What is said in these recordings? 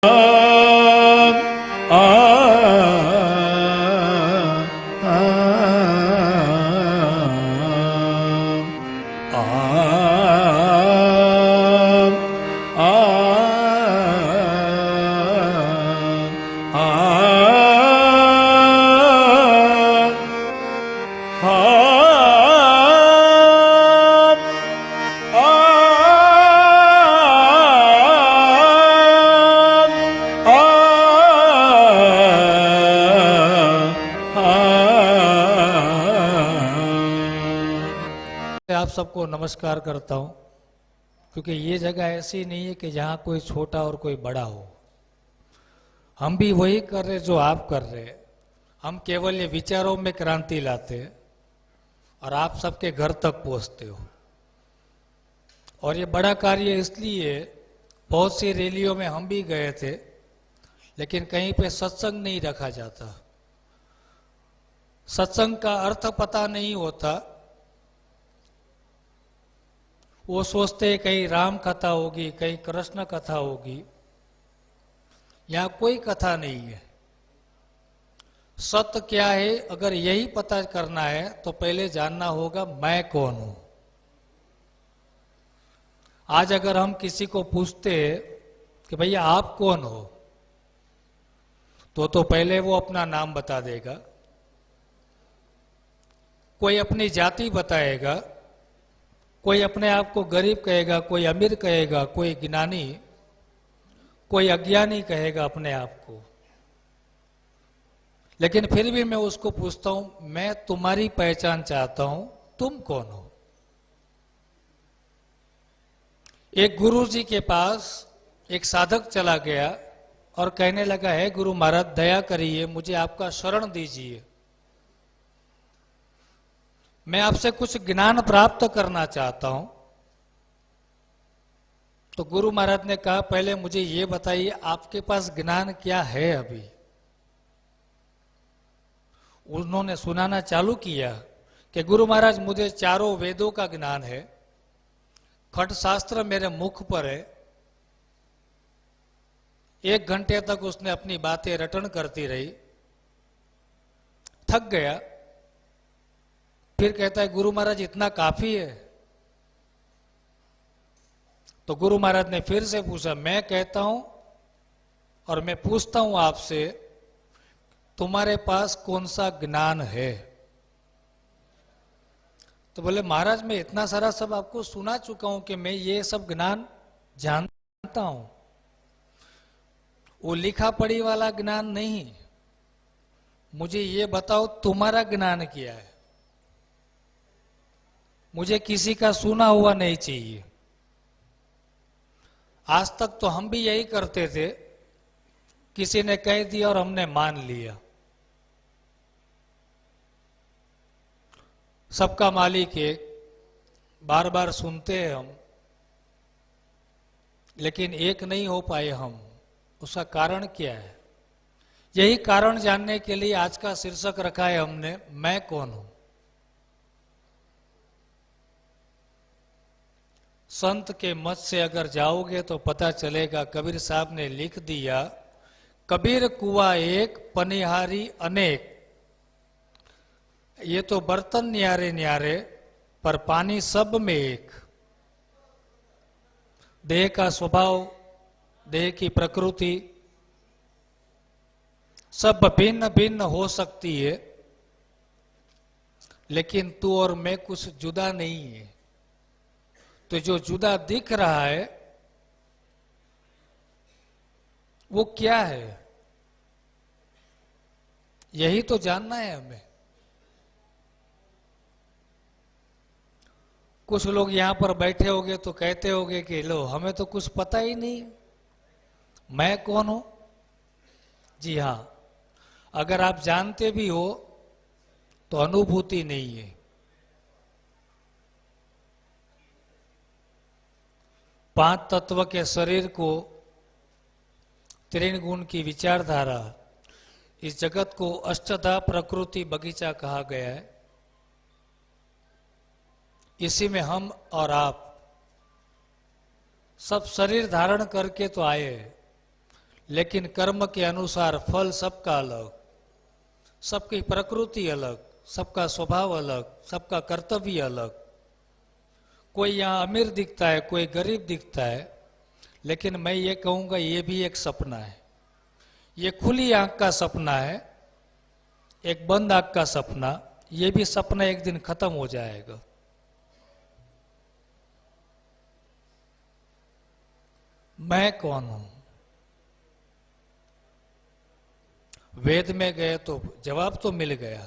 आप सबको नमस्कार करता हूं, क्योंकि ये जगह ऐसी नहीं है कि जहां कोई छोटा और कोई बड़ा हो। हम भी वही कर रहे जो आप कर रहे हैं। हम केवल ये विचारों में क्रांति लाते हैं और आप सबके घर तक पहुंचते हो। और ये बड़ा कार्य इसलिए, बहुत सी रैलियों में हम भी गए थे, लेकिन कहीं पे सत्संग नहीं रखा जाता। सत्संग का अर्थ पता नहीं होता। वो सोचते कहीं राम कथा होगी, कहीं कृष्ण कथा होगी। यहां कोई कथा नहीं है। सत्य क्या है, अगर यही पता करना है तो पहले जानना होगा मैं कौन हूं। आज अगर हम किसी को पूछते कि भैया आप कौन हो, तो पहले वो अपना नाम बता देगा। कोई अपनी जाति बताएगा, कोई अपने आप को गरीब कहेगा, कोई अमीर कहेगा, कोई ज्ञानी, कोई अज्ञानी कहेगा अपने आप को। लेकिन फिर भी मैं उसको पूछता हूं, मैं तुम्हारी पहचान चाहता हूं, तुम कौन हो। एक गुरु जी के पास एक साधक चला गया और कहने लगा, है गुरु महाराज दया करिए, मुझे आपका शरण दीजिए, मैं आपसे कुछ ज्ञान प्राप्त करना चाहता हूं। तो गुरु महाराज ने कहा, पहले मुझे ये बताइए आपके पास ज्ञान क्या है अभी। उन्होंने सुनाना चालू किया कि गुरु महाराज मुझे चारों वेदों का ज्ञान है, खट शास्त्र मेरे मुख पर है। 1 घंटे तक उसने अपनी बातें रटन करती रही, थक गया। फिर कहता है, गुरु महाराज इतना काफी है। तो गुरु महाराज ने फिर से पूछा, मैं कहता हूं और मैं पूछता हूं आपसे, तुम्हारे पास कौन सा ज्ञान है। तो बोले, महाराज मैं इतना सारा सब आपको सुना चुका हूं कि मैं ये सब ज्ञान जानता हूं। वो लिखा पढ़ी वाला ज्ञान नहीं, मुझे ये बताओ तुम्हारा ज्ञान क्या है। मुझे किसी का सुना हुआ नहीं चाहिए। आज तक तो हम भी यही करते थे, किसी ने कह दिया और हमने मान लिया। सबका मालिक एक, बार बार सुनते हैं हम, लेकिन एक नहीं हो पाए हम। उसका कारण क्या है? यही कारण जानने के लिए आज का शीर्षक रखा है हमने, मैं कौन हूं। संत के मत से अगर जाओगे तो पता चलेगा, कबीर साहब ने लिख दिया, कबीर कुआ एक पनिहारी अनेक। ये तो बर्तन न्यारे न्यारे पर पानी सब में एक। देह का स्वभाव, देह की प्रकृति सब भिन्न भिन्न हो सकती है, लेकिन तू और मैं कुछ जुदा नहीं है। तो जो जुदा दिख रहा है वो क्या है, यही तो जानना है हमें। कुछ लोग यहां पर बैठे होंगे तो कहते होंगे कि लो हमें तो कुछ पता ही नहीं, मैं कौन हूं। जी हां, अगर आप जानते भी हो तो अनुभूति नहीं है। 5 तत्व के शरीर को, 3 गुण की विचारधारा, इस जगत को अष्टधा प्रकृति बगीचा कहा गया है। इसी में हम और आप सब शरीर धारण करके तो आए हैं, लेकिन कर्म के अनुसार फल सबका अलग, सबकी प्रकृति अलग, सबका स्वभाव अलग, सबका कर्तव्य अलग। कोई यहाँ अमीर दिखता है, कोई गरीब दिखता है, लेकिन मैं ये कहूँगा ये भी एक सपना है। ये खुली आंख का सपना है, एक बंद आंख का सपना। ये भी सपना एक दिन खत्म हो जाएगा। मैं कौन हूं? वेद में गए तो जवाब तो मिल गया,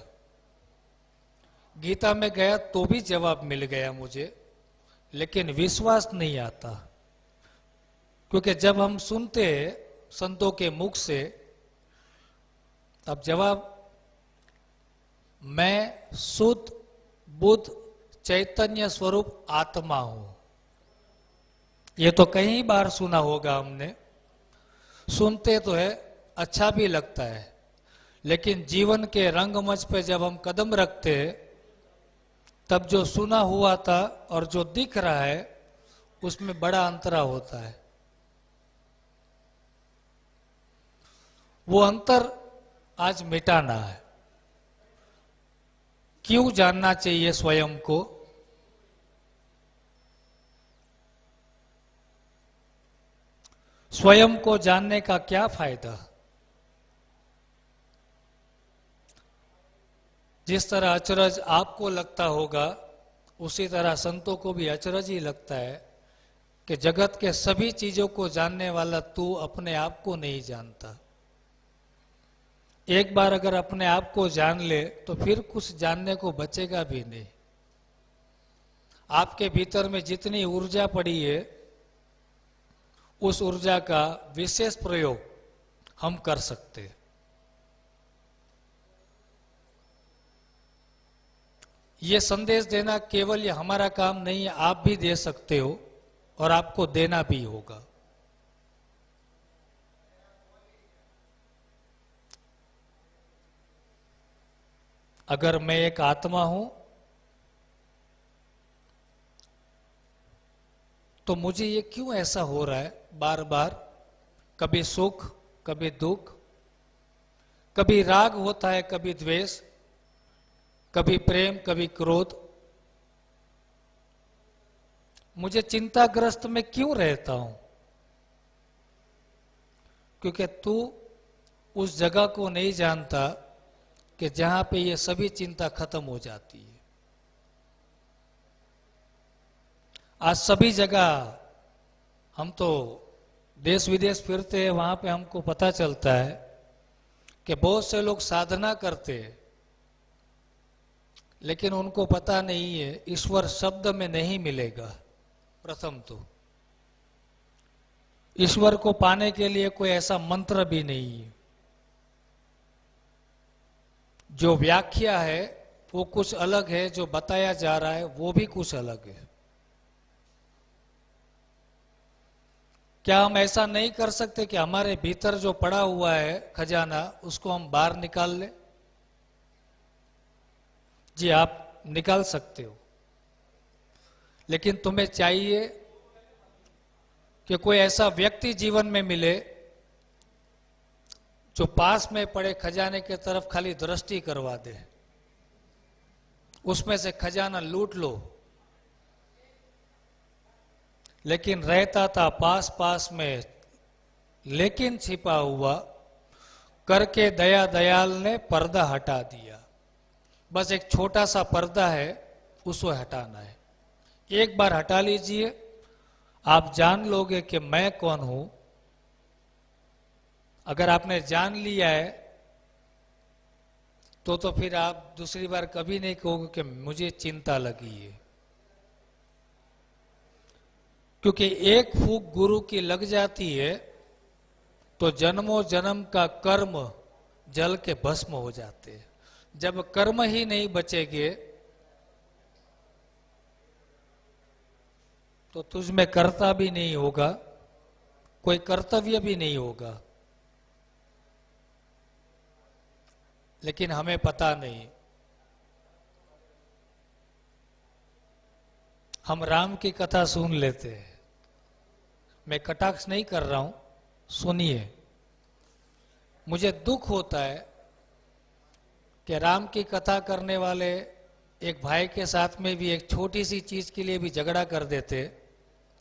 गीता में गया तो भी जवाब मिल गया मुझे, लेकिन विश्वास नहीं आता। क्योंकि जब हम सुनते संतों के मुख से, तब जवाब मैं शुद्ध बुद्ध चैतन्य स्वरूप आत्मा हूं। ये तो कई बार सुना होगा हमने, सुनते तो है, अच्छा भी लगता है, लेकिन जीवन के रंगमंच पे जब हम कदम रखते हैं, तब जो सुना हुआ था और जो दिख रहा है उसमें बड़ा अंतरा होता है। वो अंतर आज मिटाना है। क्यों जानना चाहिए स्वयं को? स्वयं को जानने का क्या फायदा? जिस तरह अचरज आपको लगता होगा, उसी तरह संतों को भी अचरज ही लगता है कि जगत के सभी चीजों को जानने वाला तू अपने आप को नहीं जानता। एक बार अगर अपने आप को जान ले तो फिर कुछ जानने को बचेगा भी नहीं। आपके भीतर में जितनी ऊर्जा पड़ी है, उस ऊर्जा का विशेष प्रयोग हम कर सकते हैं। ये संदेश देना केवल ये हमारा काम नहीं है, आप भी दे सकते हो और आपको देना भी होगा। अगर मैं एक आत्मा हूं तो मुझे ये क्यों ऐसा हो रहा है बार बार? कभी सुख, कभी दुख, कभी राग होता है, कभी द्वेष, कभी प्रेम, कभी क्रोध। मुझे चिंताग्रस्त में क्यों रहता हूं? क्योंकि तू उस जगह को नहीं जानता कि जहां पे ये सभी चिंता खत्म हो जाती है। आज सभी जगह हम तो देश विदेश फिरते हैं, वहां पे हमको पता चलता है कि बहुत से लोग साधना करते हैं, लेकिन उनको पता नहीं है ईश्वर शब्द में नहीं मिलेगा। प्रथम तो ईश्वर को पाने के लिए कोई ऐसा मंत्र भी नहीं है। जो व्याख्या है वो कुछ अलग है, जो बताया जा रहा है वो भी कुछ अलग है। क्या हम ऐसा नहीं कर सकते कि हमारे भीतर जो पड़ा हुआ है खजाना, उसको हम बाहर निकाल लें? जी, आप निकाल सकते हो, लेकिन तुम्हें चाहिए कि कोई ऐसा व्यक्ति जीवन में मिले जो पास में पड़े खजाने की तरफ खाली दृष्टि करवा दे, उसमें से खजाना लूट लो। लेकिन रहता था पास पास में, लेकिन छिपा हुआ, करके दया दयाल ने पर्दा हटा दिया। बस एक छोटा सा पर्दा है, उसको हटाना है। एक बार हटा लीजिए, आप जान लोगे कि मैं कौन हूं। अगर आपने जान लिया है तो फिर आप दूसरी बार कभी नहीं कहोगे कि मुझे चिंता लगी है। क्योंकि एक फूंक गुरु की लग जाती है तो जन्मों जन्म का कर्म जल के भस्म हो जाते हैं। जब कर्म ही नहीं बचेंगे तो तुझ में कर्ता भी नहीं होगा, कोई कर्तव्य भी नहीं होगा। लेकिन हमें पता नहीं। हम राम की कथा सुन लेते हैं। मैं कटाक्ष नहीं कर रहा हूं, सुनिए। मुझे दुख होता है कि राम की कथा करने वाले एक भाई के साथ में भी एक छोटी सी चीज के लिए भी झगड़ा कर देते,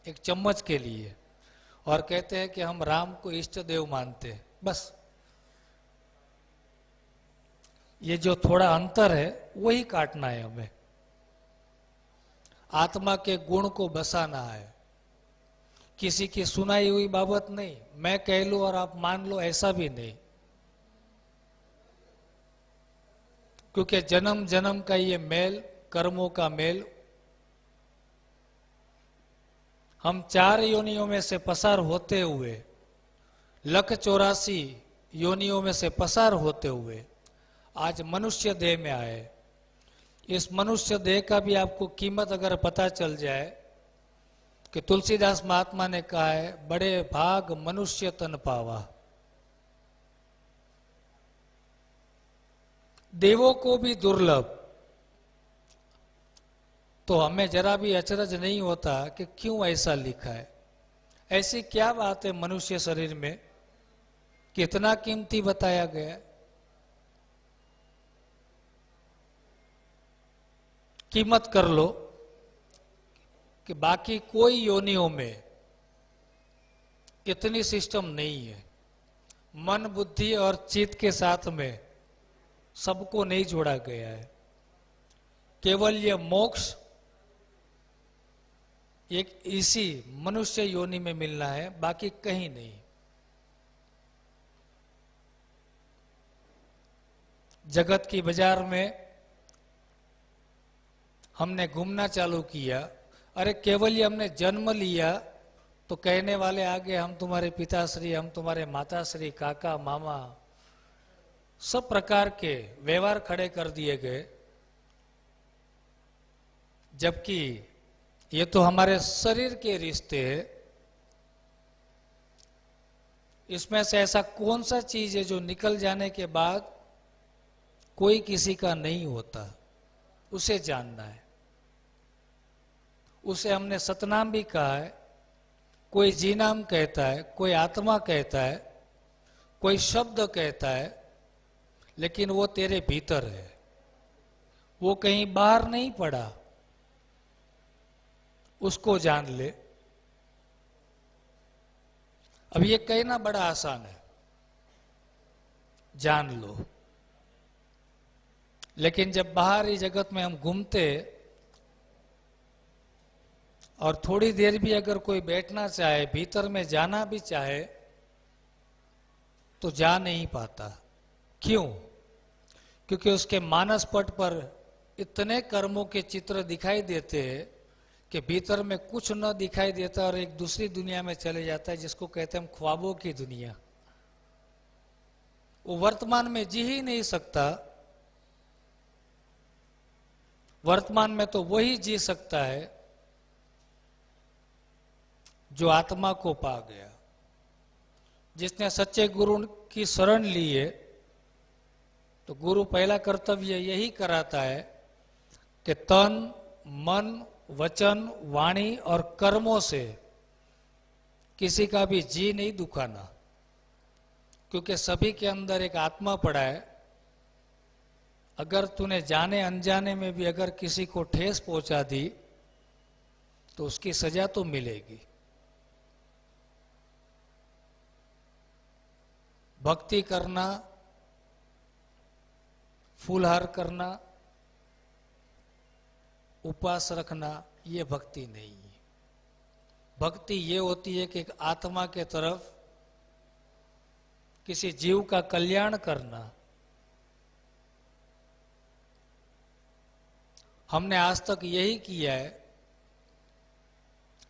एक चम्मच के लिए, और कहते हैं कि हम राम को इष्ट देव मानते हैं। बस ये जो थोड़ा अंतर है वही काटना है हमें। आत्मा के गुण को बसाना है, किसी की सुनाई हुई बाबत नहीं, मैं कह लूं और आप मान लो ऐसा भी नहीं। क्योंकि जन्म जन्म का ये मेल, कर्मों का मेल, हम 4 योनियों में से पसार होते हुए, 184 योनियों में से पसार होते हुए आज मनुष्य देह में आए। इस मनुष्य देह का भी आपको कीमत अगर पता चल जाए कि तुलसीदास महात्मा ने कहा है, बड़े भाग मनुष्य तन पावा। देवों को भी दुर्लभ। तो हमें जरा भी अचरज नहीं होता कि क्यों ऐसा लिखा है। ऐसी क्या बात है मनुष्य शरीर में, कितना कीमती बताया गया है। कीमत कर लो कि बाकी कोई योनियों में इतनी सिस्टम नहीं है। मन, बुद्धि और चित्त के साथ में सबको नहीं जोड़ा गया है। केवल ये मोक्ष एक इसी मनुष्य योनि में मिलना है, बाकी कहीं नहीं। जगत की बाजार में हमने घूमना चालू किया, अरे केवल ये हमने जन्म लिया तो कहने वाले आगे हम तुम्हारे पिताश्री, हम तुम्हारे माताश्री, काका, मामा, सब प्रकार के व्यवहार खड़े कर दिए गए। जबकि ये तो हमारे शरीर के रिश्ते हैं। इसमें से ऐसा कौन सा चीज है जो निकल जाने के बाद कोई किसी का नहीं होता, उसे जानना है। उसे हमने सतनाम भी कहा है, कोई जी नाम कहता है, कोई आत्मा कहता है, कोई शब्द कहता है, लेकिन वो तेरे भीतर है, वो कहीं बाहर नहीं पड़ा। उसको जान ले। अब ये कहना बड़ा आसान है, जान लो, लेकिन जब बाहरी जगत में हम घूमते और थोड़ी देर भी अगर कोई बैठना चाहे, भीतर में जाना भी चाहे, तो जा नहीं पाता। क्यों? क्योंकि उसके मानस पट पर इतने कर्मों के चित्र दिखाई देते हैं कि भीतर में कुछ न दिखाई देता और एक दूसरी दुनिया में चले जाता है, जिसको कहते हैं हम ख्वाबों की दुनिया। वो वर्तमान में जी ही नहीं सकता। वर्तमान में तो वही जी सकता है जो आत्मा को पा गया। जिसने सच्चे गुरु की शरण ली है, तो गुरु पहला कर्तव्य यही कराता है कि तन, मन, वचन, वाणी और कर्मों से किसी का भी जी नहीं दुखाना। क्योंकि सभी के अंदर एक आत्मा पड़ा है। अगर तूने जाने अनजाने में भी अगर किसी को ठेस पहुंचा दी तो उसकी सजा तो मिलेगी। भक्ति करना, फूलहार करना, उपवास रखना, ये भक्ति नहीं है। भक्ति ये होती है कि एक आत्मा के तरफ किसी जीव का कल्याण करना। हमने आज तक यही किया है।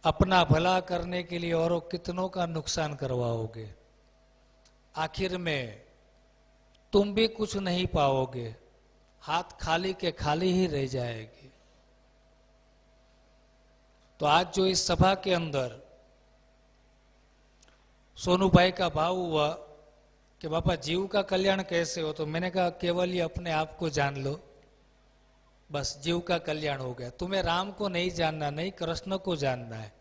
अपना भला करने के लिए औरों कितनों का नुकसान करवाओगे। आखिर में तुम भी कुछ नहीं पाओगे, हाथ खाली के खाली ही रह जाएगी। तो आज जो इस सभा के अंदर सोनू भाई का भाव हुआ कि बापा जीव का कल्याण कैसे हो, तो मैंने कहा केवल ये अपने आप को जान लो, बस जीव का कल्याण हो गया। तुम्हें राम को नहीं जानना, नहीं कृष्ण को जानना है,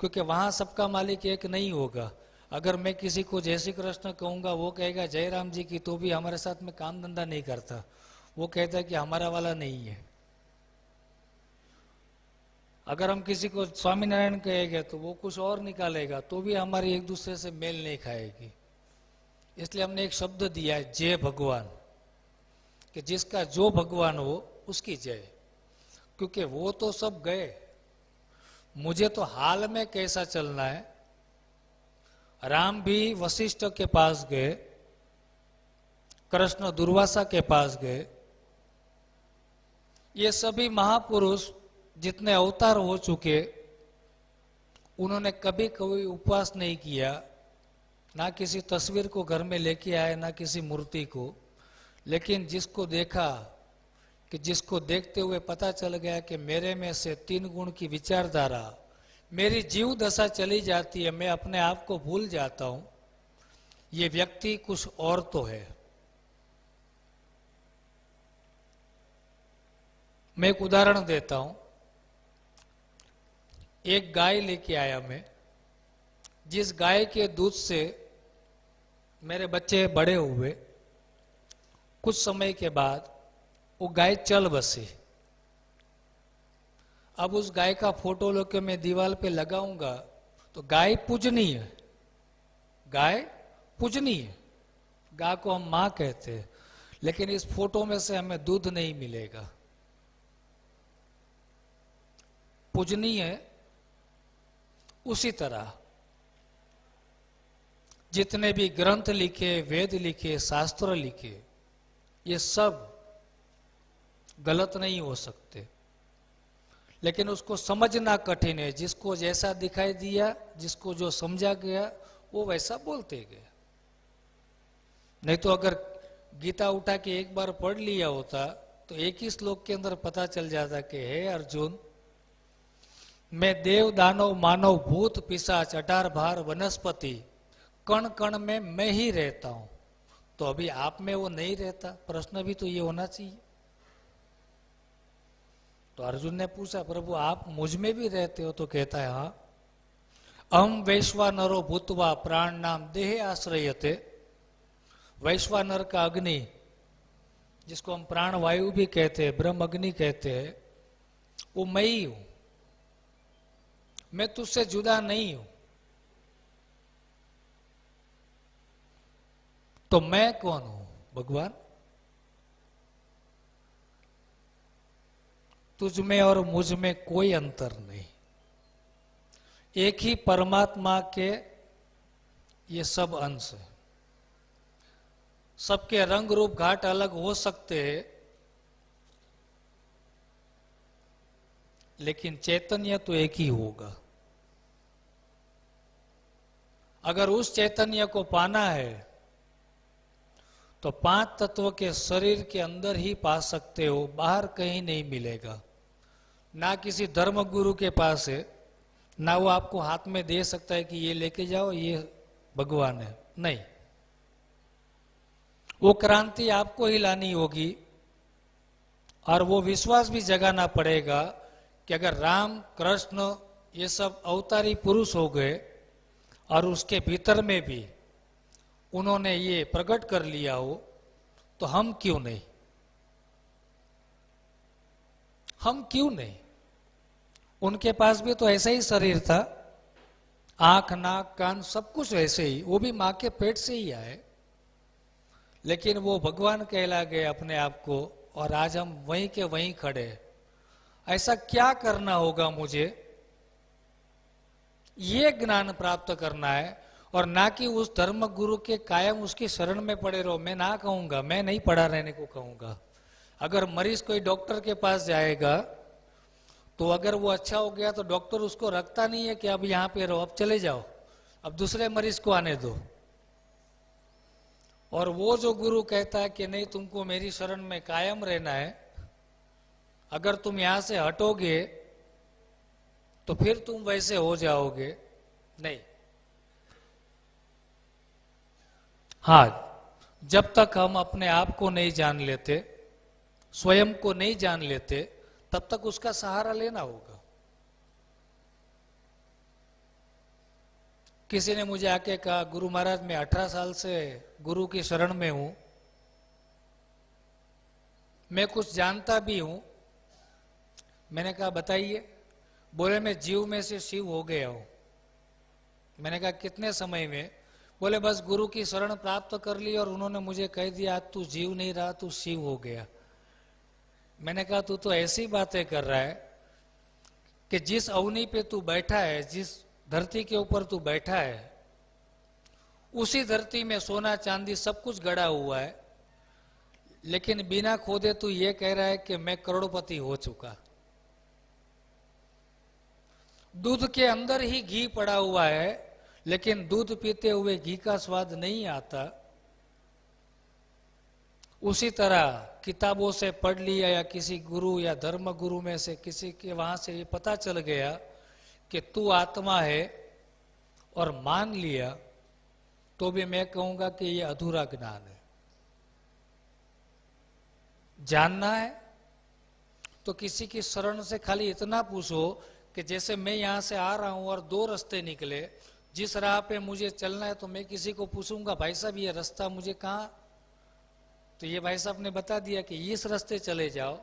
क्योंकि वहां सबका मालिक एक नहीं होगा। अगर मैं किसी को जय श्री कृष्ण कहूंगा, वो कहेगा जय राम जी की, तो भी हमारे साथ में काम धंधा नहीं करता, वो कहता है कि हमारा वाला नहीं है। अगर हम किसी को स्वामीनारायण कहेंगे तो वो कुछ और निकालेगा, तो भी हमारी एक दूसरे से मेल नहीं खाएगी। इसलिए हमने एक शब्द दिया है, जय भगवान, कि जिसका जो भगवान हो उसकी जय। क्योंकि वो तो सब गए, मुझे तो हाल में कैसा चलना है। राम भी वशिष्ठ के पास गए, कृष्ण दुर्वासा के पास गए। ये सभी महापुरुष जितने अवतार हो चुके, उन्होंने कभी कोई उपवास नहीं किया, ना किसी तस्वीर को घर में लेके आए, ना किसी मूर्ति को। लेकिन जिसको देखा, कि जिसको देखते हुए पता चल गया कि मेरे में से 3 गुण की विचारधारा, मेरी जीव दशा चली जाती है, मैं अपने आप को भूल जाता हूं, ये व्यक्ति कुछ और तो है। मैं एक उदाहरण देता हूं। एक गाय लेके आया मैं, जिस गाय के दूध से मेरे बच्चे बड़े हुए। कुछ समय के बाद वो गाय चल बसी। अब उस गाय का फोटो लेके मैं दीवार पे लगाऊंगा तो गाय पूजनीय है, गाय पूजनीय है, गाय को हम मां कहते हैं। लेकिन इस फोटो में से हमें दूध नहीं मिलेगा। पूजनीय है। उसी तरह जितने भी ग्रंथ लिखे, वेद लिखे, शास्त्र लिखे, ये सब गलत नहीं हो सकते, लेकिन उसको समझना कठिन है। जिसको जैसा दिखाई दिया, जिसको जो समझा गया, वो वैसा बोलते गए। नहीं तो अगर गीता उठा के एक बार पढ़ लिया होता तो एक ही श्लोक के अंदर पता चल जाता कि हे अर्जुन, मैं देव दानव मानव भूत पिशाच 18 भार वनस्पति कण कण में मैं ही रहता हूं। तो अभी आप में वो नहीं रहता, प्रश्न भी तो ये होना चाहिए। तो अर्जुन ने पूछा, प्रभु आप मुझ में भी रहते हो? तो कहता है हाँ, अहम वैश्वानरो भूतवा प्राण नाम देह आश्रयते। वैश्वानर का अग्नि, जिसको हम प्राण वायु भी कहते हैं, ब्रह्म अग्नि कहते हैं, वो मैं ही हूं। मैं तुझसे जुदा नहीं हूं। तो मैं कौन हूं? भगवान। तुझ में और मुझ में कोई अंतर नहीं, एक ही परमात्मा के ये सब अंश है। सबके रंग रूप घाट अलग हो सकते हैं, लेकिन चैतन्य तो एक ही होगा। अगर उस चैतन्य को पाना है तो 5 तत्व के शरीर के अंदर ही पा सकते हो, बाहर कहीं नहीं मिलेगा। ना किसी धर्म गुरु के पास है, ना वो आपको हाथ में दे सकता है कि ये लेके जाओ, ये भगवान है। नहीं, वो क्रांति आपको ही लानी होगी। और वो विश्वास भी जगाना पड़ेगा कि अगर राम कृष्ण ये सब अवतारी पुरुष हो गए और उसके भीतर में भी उन्होंने ये प्रकट कर लिया हो, तो हम क्यों नहीं? हम क्यों नहीं? उनके पास भी तो ऐसा ही शरीर था, आंख नाक कान सब कुछ ऐसे ही, वो भी मां के पेट से ही आए, लेकिन वो भगवान कहला गए अपने आप को। और आज हम वहीं के वहीं खड़े। ऐसा क्या करना होगा मुझे? ये ज्ञान प्राप्त करना है, और ना कि उस धर्म गुरु के कायम उसकी शरण में पड़े रहो। मैं ना कहूंगा, मैं नहीं पड़ा रहने को कहूंगा। अगर मरीज कोई डॉक्टर के पास जाएगा तो अगर वो अच्छा हो गया तो डॉक्टर उसको रखता नहीं है कि अब यहां पे रहो, अब चले जाओ, अब दूसरे मरीज को आने दो। और वो जो गुरु कहता है कि नहीं, तुमको मेरी शरण में कायम रहना है, अगर तुम यहां से हटोगे तो फिर तुम वैसे हो जाओगे, नहीं। हाँ, जब तक हम अपने आप को नहीं जान लेते, स्वयं को नहीं जान लेते, तब तक उसका सहारा लेना होगा। किसी ने मुझे आके कहा, गुरु महाराज मैं 18 साल से गुरु की शरण में हूं, मैं कुछ जानता भी हूं। मैंने कहा बताइए। बोले मैं जीव में से शिव हो गया हूं। मैंने कहा कितने समय में? बोले बस गुरु की शरण प्राप्त कर ली और उन्होंने मुझे कह दिया आज तू जीव नहीं रहा, तू शिव हो गया। मैंने कहा तू तो ऐसी बातें कर रहा है कि जिस अवनी पे तू बैठा है, जिस धरती के ऊपर तू बैठा है, उसी धरती में सोना चांदी सब कुछ गड़ा हुआ है, लेकिन बिना खोदे तू ये कह रहा है कि मैं करोड़पति हो चुका। दूध के अंदर ही घी पड़ा हुआ है, लेकिन दूध पीते हुए घी का स्वाद नहीं आता। उसी तरह किताबों से पढ़ लिया या किसी गुरु या धर्म गुरु में से किसी के वहां से ये पता चल गया कि तू आत्मा है और मान लिया, तो भी मैं कहूंगा कि ये अधूरा ज्ञान है। जानना है तो किसी की शरण से खाली इतना पूछो कि जैसे मैं यहां से आ रहा हूं और दो रास्ते निकले, जिस राह पे मुझे चलना है तो मैं किसी को पूछूंगा भाई साहब ये रास्ता मुझे कहां, तो ये भाई साहब ने बता दिया कि इस रास्ते चले जाओ,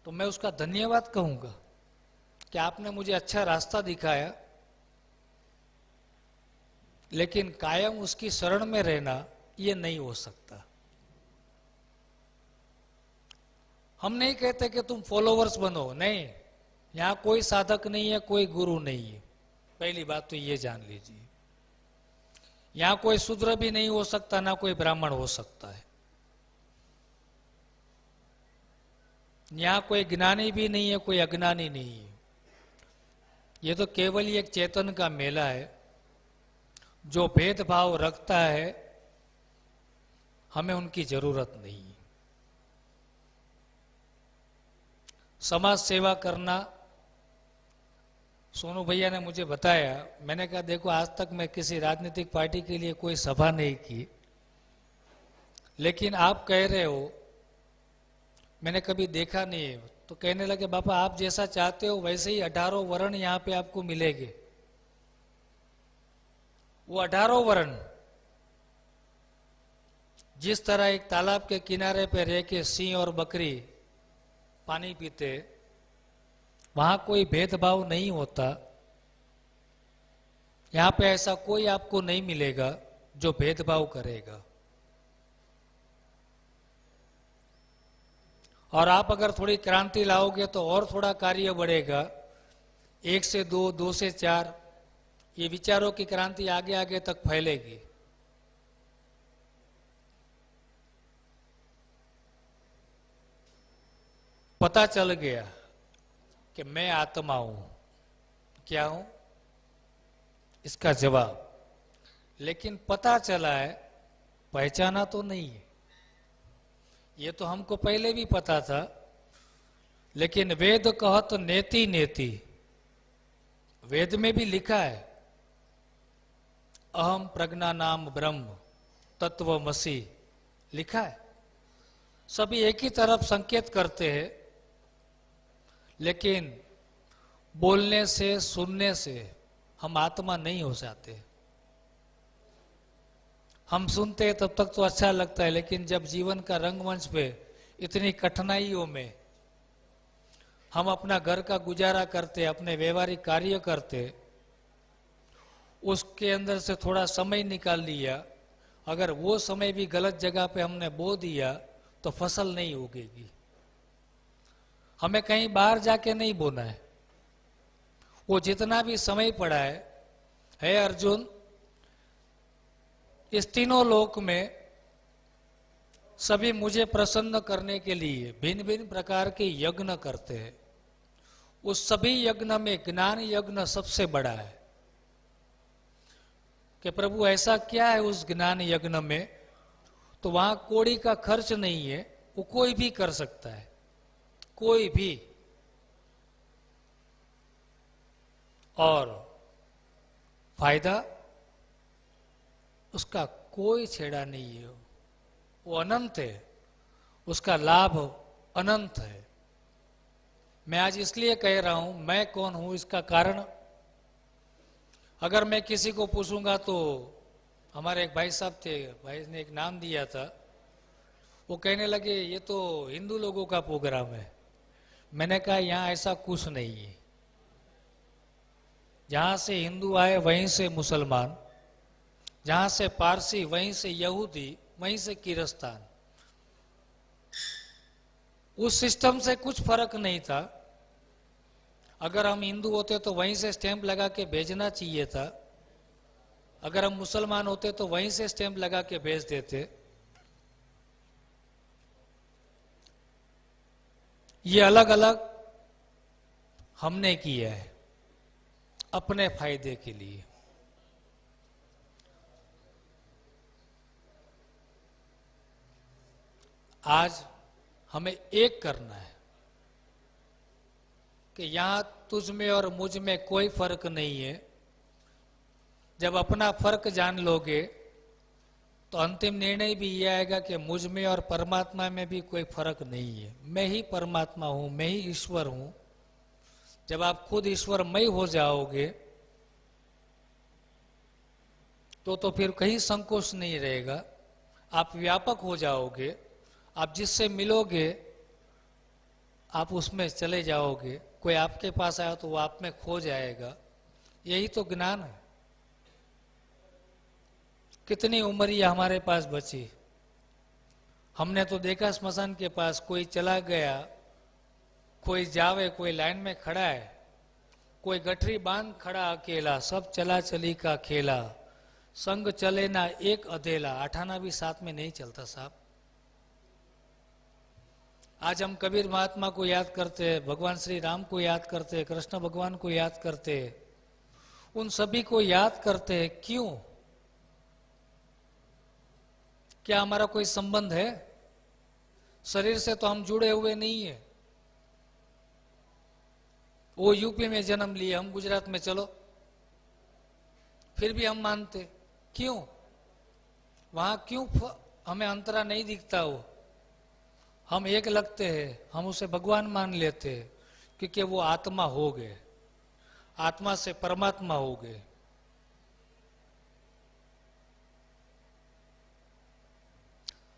तो मैं उसका धन्यवाद कहूंगा कि आपने मुझे अच्छा रास्ता दिखाया। लेकिन कायम उसकी शरण में रहना ये नहीं हो सकता। हम नहीं कहते कि तुम फॉलोवर्स बनो, नहीं, यहां कोई साधक नहीं है, कोई गुरु नहीं है। पहली बात तो ये जान लीजिए। यहां कोई शूद्र भी नहीं हो सकता, ना कोई ब्राह्मण हो सकता है। यहां कोई ज्ञानी भी नहीं है, कोई अज्ञानी नहीं है। ये तो केवल एक चेतन का मेला है। जो भेदभाव रखता है हमें उनकी जरूरत नहीं है। समाज सेवा करना, सोनू भैया ने मुझे बताया, मैंने कहा देखो आज तक मैं किसी राजनीतिक पार्टी के लिए कोई सभा नहीं की, लेकिन आप कह रहे हो मैंने कभी देखा नहीं है। तो कहने लगे बाबा आप जैसा चाहते हो वैसे ही 18 वर्ण यहाँ पे आपको मिलेंगे। वो 18 वर्ण जिस तरह एक तालाब के किनारे पे रह के सिंह और बकरी पानी पीते, वहां कोई भेदभाव नहीं होता। यहां पे ऐसा कोई आपको नहीं मिलेगा जो भेदभाव करेगा। और आप अगर थोड़ी क्रांति लाओगे तो और थोड़ा कार्य बढ़ेगा। 1 से 2, 2 से 4, ये विचारों की क्रांति आगे आगे तक फैलेगी। पता चल गया कि मैं आत्मा हूं, क्या हूं इसका जवाब, लेकिन पता चला है, पहचाना तो नहीं है। ये तो हमको पहले भी पता था, लेकिन वेद कहत नेति नेति, वेद में भी लिखा है अहम प्रज्ञा नाम ब्रह्म तत्वमसि, लिखा है। सभी एक ही तरफ संकेत करते हैं, लेकिन बोलने से सुनने से हम आत्मा नहीं हो जाते। हम सुनते हैं तब तक तो अच्छा लगता है, लेकिन जब जीवन का रंगमंच पे इतनी कठिनाइयों में हम अपना घर का गुजारा करते, अपने व्यवहारिक कार्य करते, उसके अंदर से थोड़ा समय निकाल लिया, अगर वो समय भी गलत जगह पे हमने बो दिया तो फसल नहीं उगेगी। हमें कहीं बाहर जाके नहीं बोना है। वो जितना भी समय पड़ा है अर्जुन, इस तीनों लोक में सभी मुझे प्रसन्न करने के लिए भिन्न भिन्न प्रकार के यज्ञ करते हैं। उस सभी यज्ञ में ज्ञान यज्ञ सबसे बड़ा है कि प्रभु ऐसा क्या है उस ज्ञान यज्ञ में, तो वहां कौड़ी का खर्च नहीं है, वो कोई भी कर सकता है, कोई भी। और फायदा उसका कोई छेड़ा नहीं है, वो अनंत है, उसका लाभ अनंत है। मैं आज इसलिए कह रहा हूं मैं कौन हूं, इसका कारण अगर मैं किसी को पूछूंगा तो हमारे एक भाई साहब थे, भाई ने एक नाम दिया था, वो कहने लगे ये तो हिंदू लोगों का प्रोग्राम है। मैंने कहा यहाँ ऐसा कुछ नहीं है। जहां से हिंदू आए वहीं से मुसलमान, जहां से पारसी वहीं से यहूदी, वहीं से किरस्तान। उस सिस्टम से कुछ फर्क नहीं था। अगर हम हिंदू होते तो वहीं से स्टैंप लगा के भेजना चाहिए था, अगर हम मुसलमान होते तो वहीं से स्टैंप लगा के भेज देते। ये अलग अलग हमने किया है अपने फायदे के लिए। आज हमें एक करना है कि यहां तुझ में और मुझ में कोई फर्क नहीं है। जब अपना फर्क जान लोगे तो अंतिम निर्णय भी यह आएगा कि मुझ में और परमात्मा में भी कोई फर्क नहीं है। मैं ही परमात्मा हूं, मैं ही ईश्वर हूं। जब आप खुद ईश्वरमय हो जाओगे तो फिर कहीं संकोच नहीं रहेगा। आप व्यापक हो जाओगे। आप जिससे मिलोगे आप उसमें चले जाओगे। कोई आपके पास आया तो वो आप में खो जाएगा। यही तो ज्ञान है। कितनी उम्र हमारे पास बची। हमने तो देखा स्मशान के पास कोई चला गया, कोई जावे, कोई लाइन में खड़ा है, कोई गठरी बांध खड़ा अकेला, सब चला चली का खेला, संग चले ना एक अधेला। आठाना भी साथ में नहीं चलता साहब। आज हम कबीर महात्मा को याद करते हैं, भगवान श्री राम को याद करते हैं, कृष्ण भगवान को याद करते हैं, उन सभी को याद करते हैं। क्यों? क्या हमारा कोई संबंध है? शरीर से तो हम जुड़े हुए नहीं है। वो यूपी में जन्म लिए, हम गुजरात में, चलो फिर भी हम मानते। क्यों? वहां क्यों हमें अंतरा नहीं दिखता? हो हम एक लगते हैं, हम उसे भगवान मान लेते हैं क्योंकि वो आत्मा हो गए, आत्मा से परमात्मा हो गए।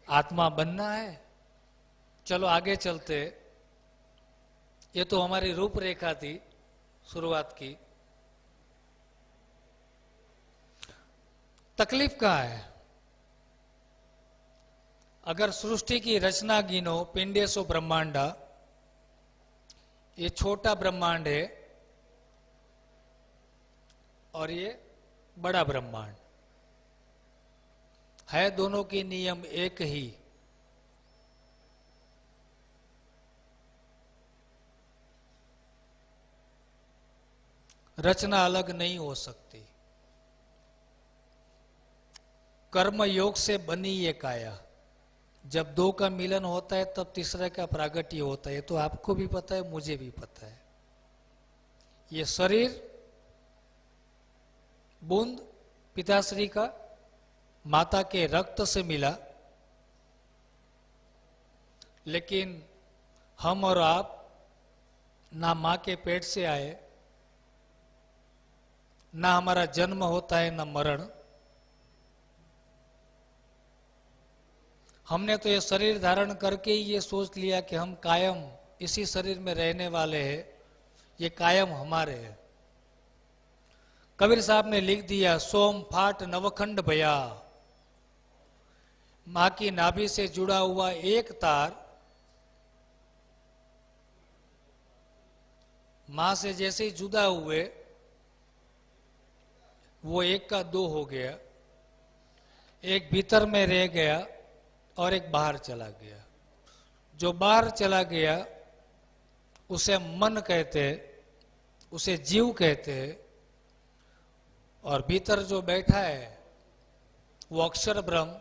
आत्मा बनना है, चलो आगे चलते। ये तो हमारी रूपरेखा थी शुरुआत की। तकलीफ कहाँ है? अगर सृष्टि की रचना गिनो, पिंडेशो ब्रह्मांडा, ये छोटा ब्रह्मांड है और ये बड़ा ब्रह्मांड है। दोनों के नियम एक ही। रचना अलग नहीं हो सकती। कर्म योग से बनी ये काया। जब दो का मिलन होता है तब तीसरे का प्रागट्य होता है। तो आपको भी पता है, मुझे भी पता है। ये शरीर बूंद पिताश्री का, माता के रक्त से मिला, लेकिन हम और आप ना मां के पेट से आए, ना हमारा जन्म होता है, ना मरण। हमने तो ये शरीर धारण करके ही ये सोच लिया कि हम कायम इसी शरीर में रहने वाले हैं, ये कायम हमारे हैं। कबीर साहब ने लिख दिया, सोम फाट नवखंड भया। मां की नाभि से जुड़ा हुआ एक तार मां से जैसे ही जुदा हुए वो एक का दो हो गया। एक भीतर में रह गया और एक बाहर चला गया। जो बाहर चला गया उसे मन कहते, उसे जीव कहते, और भीतर जो बैठा है वो अक्षर ब्रह्म,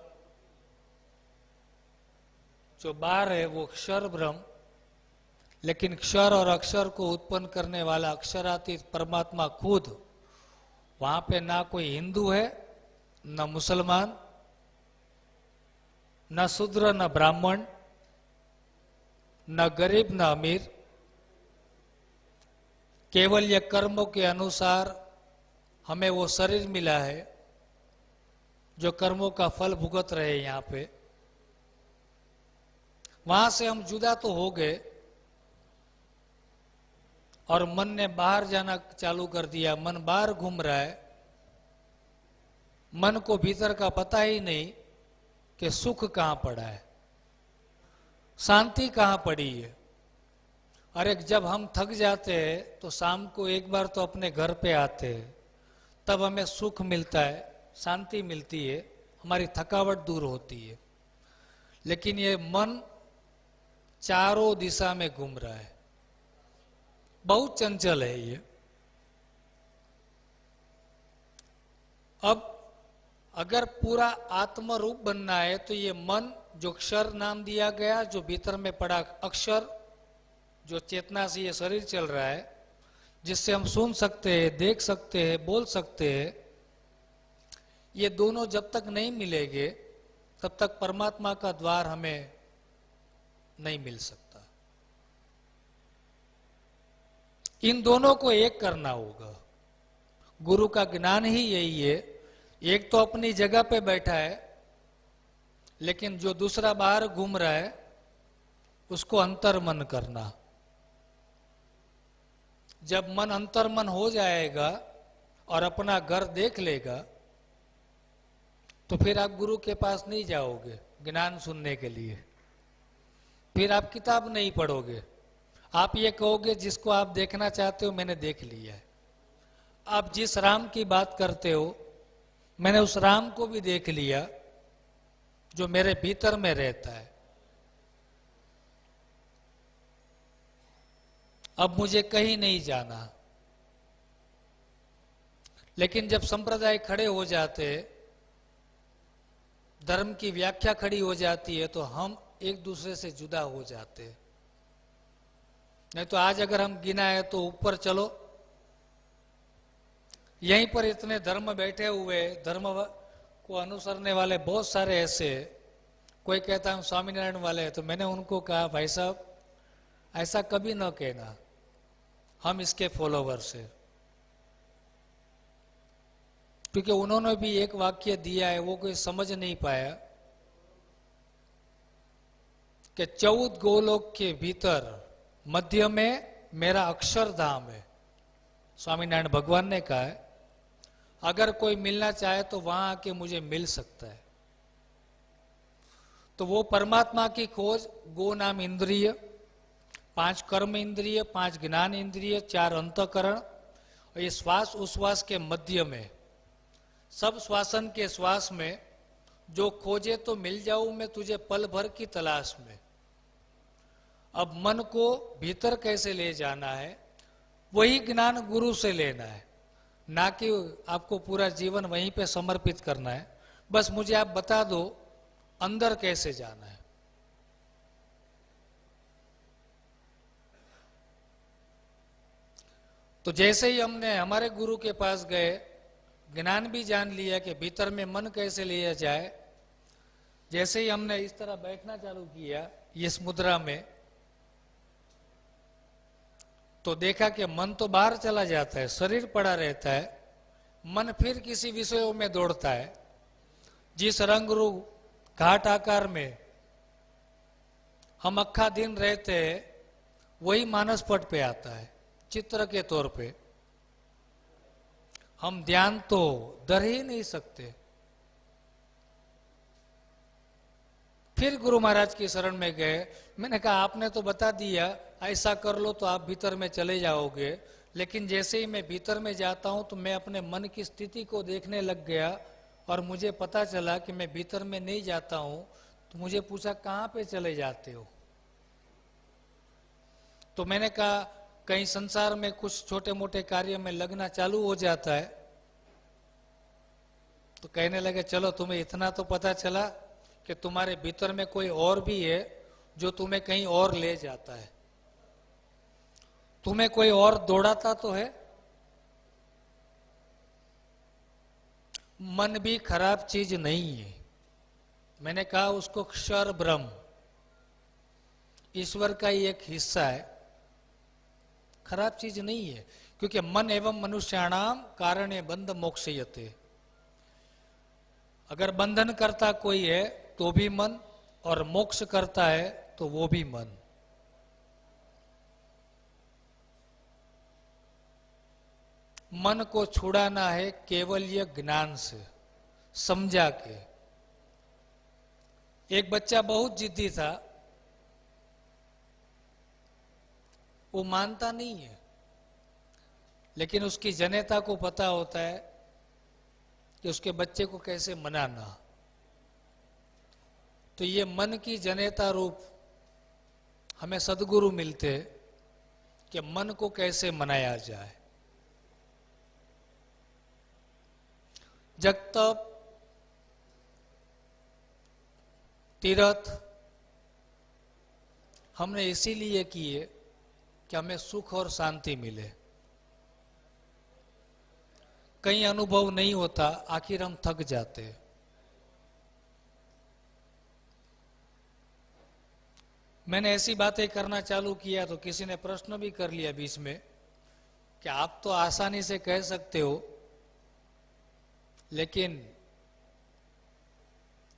जो बाहर है वो अक्षर ब्रह्म। लेकिन क्षर और अक्षर को उत्पन्न करने वाला अक्षरातीत परमात्मा खुद, वहां पे ना कोई हिंदू है, न मुसलमान, न शूद्र, न ब्राह्मण, न गरीब, न अमीर। केवल ये कर्मों के अनुसार हमें वो शरीर मिला है जो कर्मों का फल भुगत रहे यहाँ पे, वहां से हम जुदा तो हो गए और मन ने बाहर जाना चालू कर दिया। मन बाहर घूम रहा है, मन को भीतर का पता ही नहीं कि सुख कहां पड़ा है, शांति कहां पड़ी है। अरे जब हम थक जाते हैं तो शाम को एक बार तो अपने घर पे आते हैं, तब हमें सुख मिलता है, शांति मिलती है, हमारी थकावट दूर होती है। लेकिन ये मन चारों दिशा में घूम रहा है, बहुत चंचल है ये। अब अगर पूरा आत्म रूप बनना है तो ये मन जो अक्षर नाम दिया गया, जो भीतर में पड़ा अक्षर, जो चेतना से ये शरीर चल रहा है, जिससे हम सुन सकते हैं, देख सकते हैं, बोल सकते हैं, ये दोनों जब तक नहीं मिलेंगे तब तक परमात्मा का द्वार हमें नहीं मिल सकता। इन दोनों को एक करना होगा। गुरु का ज्ञान ही यही है। एक तो अपनी जगह पे बैठा है, लेकिन जो दूसरा बाहर घूम रहा है उसको अंतर्मन करना। जब मन अंतर्मन हो जाएगा और अपना घर देख लेगा तो फिर आप गुरु के पास नहीं जाओगे ज्ञान सुनने के लिए, फिर आप किताब नहीं पढ़ोगे। आप ये कहोगे जिसको आप देखना चाहते हो मैंने देख लिया है। आप जिस राम की बात करते हो मैंने उस राम को भी देख लिया जो मेरे भीतर में रहता है। अब मुझे कहीं नहीं जाना। लेकिन जब संप्रदाय खड़े हो जाते, धर्म की व्याख्या खड़ी हो जाती है, तो हम एक दूसरे से जुदा हो जाते। नहीं तो आज अगर हम गिनाए तो ऊपर चलो, यहीं पर इतने धर्म बैठे हुए, धर्म को अनुसरने वाले बहुत सारे ऐसे। कोई कहता है स्वामीनारायण वाले, तो मैंने उनको कहा भाई साहब ऐसा कभी न कहना, हम इसके फॉलोवर्स हैं। क्योंकि उन्होंने भी एक वाक्य दिया है, वो कोई समझ नहीं पाया कि 14 गोलोक के भीतर मध्य में मेरा अक्षरधाम है। स्वामीनारायण भगवान ने कहा है अगर कोई मिलना चाहे तो वहां आके मुझे मिल सकता है। तो वो परमात्मा की खोज, गो नाम इंद्रिय, 5 कर्म इंद्रिय, 5 ज्ञान इंद्रिय, 4 अंतःकरण, और ये श्वास उश्वास के मध्य में, सब श्वासन के श्वास में जो खोजे तो मिल जाऊं मैं तुझे पल भर की तलाश में। अब मन को भीतर कैसे ले जाना है, वही ज्ञान गुरु से लेना है, ना कि आपको पूरा जीवन वहीं पे समर्पित करना है। बस मुझे आप बता दो अंदर कैसे जाना है। तो जैसे ही हमने हमारे गुरु के पास गए, ज्ञान भी जान लिया कि भीतर में मन कैसे लिया जाए, जैसे ही हमने इस तरह बैठना चालू किया इस मुद्रा में, तो देखा कि मन तो बाहर चला जाता है, शरीर पड़ा रहता है, मन फिर किसी विषयों में दौड़ता है। जिस रंग रूप घाट आकार में हम अक्खा दिन रहते हैं वही मानस पट पे आता है चित्र के तौर पे। हम ध्यान तो धर ही नहीं सकते। फिर गुरु महाराज की शरण में गए। मैंने कहा आपने तो बता दिया ऐसा कर लो तो आप भीतर में चले जाओगे, लेकिन जैसे ही मैं भीतर में जाता हूं तो मैं अपने मन की स्थिति को देखने लग गया और मुझे पता चला कि मैं भीतर में नहीं जाता हूं। तो मुझे पूछा कहां पे चले जाते हो? तो मैंने कहा कहीं संसार में कुछ छोटे मोटे कार्य में लगना चालू हो जाता है। तो कहने लगे चलो तुम्हें इतना तो पता चला कि तुम्हारे भीतर में कोई और भी है जो तुम्हें कहीं और ले जाता है, तुम्हें कोई और दौड़ाता तो है। मन भी खराब चीज नहीं है। मैंने कहा उसको क्षर ब्रह्म, ईश्वर का ही एक हिस्सा है, खराब चीज नहीं है। क्योंकि मन एवं मनुष्याणाम कारणे बंध मोक्षयते। अगर बंधन करता कोई है तो भी मन, और मोक्ष करता है तो वो भी मन। मन को छुड़ाना है केवल ये ज्ञान से, समझा के। एक बच्चा बहुत जिद्दी था, वो मानता नहीं है, लेकिन उसकी जनेता को पता होता है कि उसके बच्चे को कैसे मनाना। तो ये मन की जनेता रूप हमें सद्गुरु मिलते कि मन को कैसे मनाया जाए। जग तप, तीर्थ हमने इसीलिए किए कि हमें सुख और शांति मिले। कहीं अनुभव नहीं होता, आखिर हम थक जाते। मैंने ऐसी बातें करना चालू किया तो किसी ने प्रश्न भी कर लिया बीच में कि आप तो आसानी से कह सकते हो, लेकिन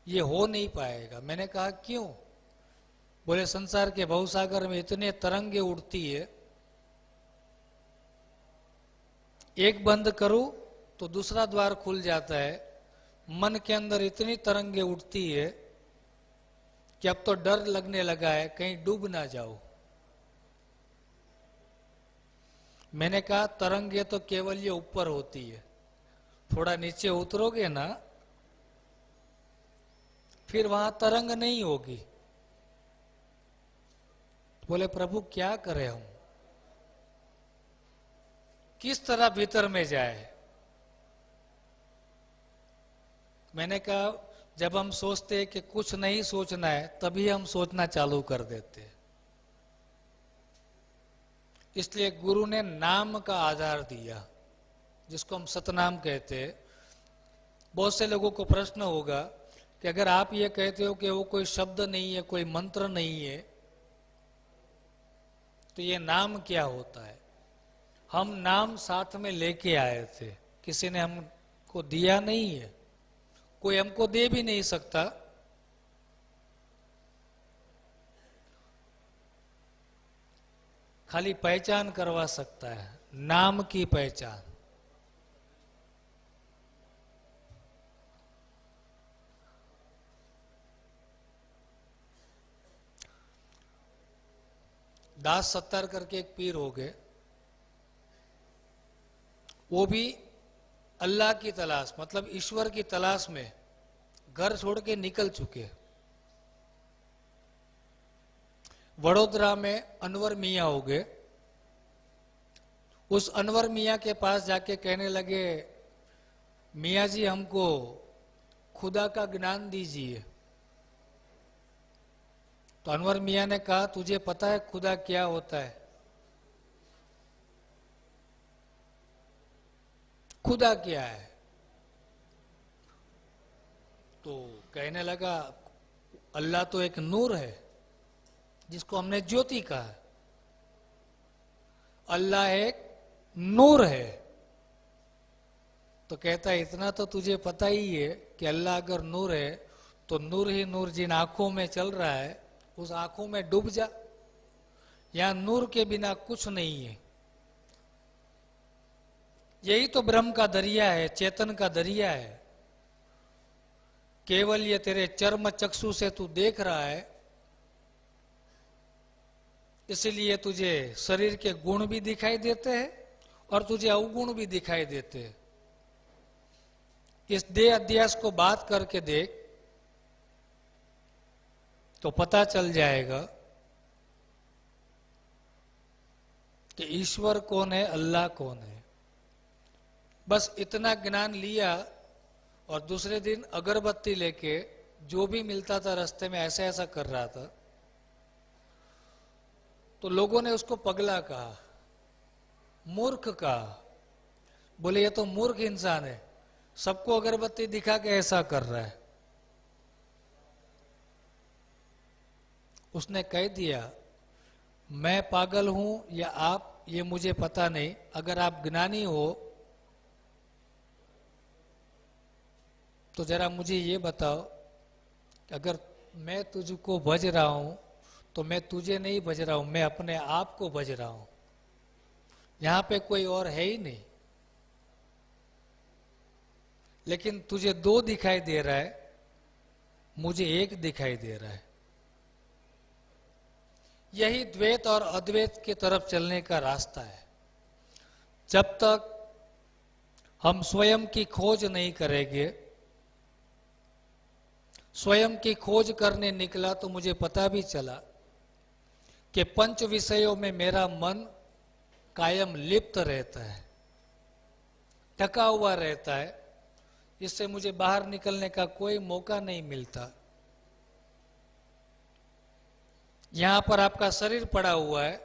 ये हो नहीं पाएगा। मैंने कहा क्यों? बोले संसार के भवसागर में इतने तरंगे उड़ती है, एक बंद करूं तो दूसरा द्वार खुल जाता है। मन के अंदर इतनी तरंगे उठती है कि अब तो डर लगने लगा है कहीं डूब ना जाओ। मैंने कहा तरंगे तो केवल ये ऊपर होती है, थोड़ा नीचे उतरोगे ना फिर वहां तरंग नहीं होगी। बोले प्रभु क्या करें हम, किस तरह भीतर में जाए? मैंने कहा जब हम सोचते हैं कि कुछ नहीं सोचना है, तभी हम सोचना चालू कर देते हैं। इसलिए गुरु ने नाम का आधार दिया, जिसको हम सतनाम कहते हैं। बहुत से लोगों को प्रश्न होगा कि अगर आप ये कहते हो कि वो कोई शब्द नहीं है, कोई मंत्र नहीं है, तो ये नाम क्या होता है? हम नाम साथ में लेके आए थे, किसी ने हमको दिया नहीं है, कोई हमको दे भी नहीं सकता। खाली पहचान करवा सकता है, नाम की पहचान। दास सत्तार करके एक पीर हो गए, वो भी अल्लाह की तलाश, मतलब ईश्वर की तलाश में घर छोड़ के निकल चुके। वडोदरा में अनवर मियाँ हो गए। उस अनवर मियाँ के पास जाके कहने लगे, मियाँ जी हमको खुदा का ज्ञान दीजिए। तो अनवर मियाँ ने कहा तुझे पता है खुदा क्या होता है? खुदा क्या है? तो कहने लगा अल्लाह तो एक नूर है, जिसको हमने ज्योति कहा है। अल्लाह एक नूर है। तो कहता है इतना तो तुझे पता ही है कि अल्लाह अगर नूर है तो नूर ही नूर जिन आंखों में चल रहा है उस आंखों में डूब जा। यहां नूर के बिना कुछ नहीं है। यही तो ब्रह्म का दरिया है, चेतन का दरिया है। केवल ये तेरे चर्म चक्षु से तू देख रहा है, इसलिए तुझे शरीर के गुण भी दिखाई देते हैं और तुझे अवगुण भी दिखाई देते हैं। इस देह अध्यास को बात करके देख तो पता चल जाएगा कि ईश्वर कौन है, अल्लाह कौन है। बस इतना ज्ञान लिया और दूसरे दिन अगरबत्ती लेके जो भी मिलता था रास्ते में ऐसा ऐसा कर रहा था। तो लोगों ने उसको पगला कहा, मूर्ख कहा। बोले ये तो मूर्ख इंसान है, सबको अगरबत्ती दिखा के ऐसा कर रहा है। उसने कह दिया मैं पागल हूं या आप ये मुझे पता नहीं। अगर आप ज्ञानी हो तो जरा मुझे ये बताओ कि अगर मैं तुझको भज रहा हूं तो मैं तुझे नहीं भज रहा हूं, मैं अपने आप को भज रहा हूं। यहां पे कोई और है ही नहीं। लेकिन तुझे दो दिखाई दे रहा है, मुझे एक दिखाई दे रहा है। यही द्वैत और अद्वैत की तरफ चलने का रास्ता है। जब तक हम स्वयं की खोज नहीं करेंगे, स्वयं की खोज करने निकला तो मुझे पता भी चला कि पंच विषयों में मेरा मन कायम लिप्त रहता है, ढका हुआ रहता है। इससे मुझे बाहर निकलने का कोई मौका नहीं मिलता। यहां पर आपका शरीर पड़ा हुआ है,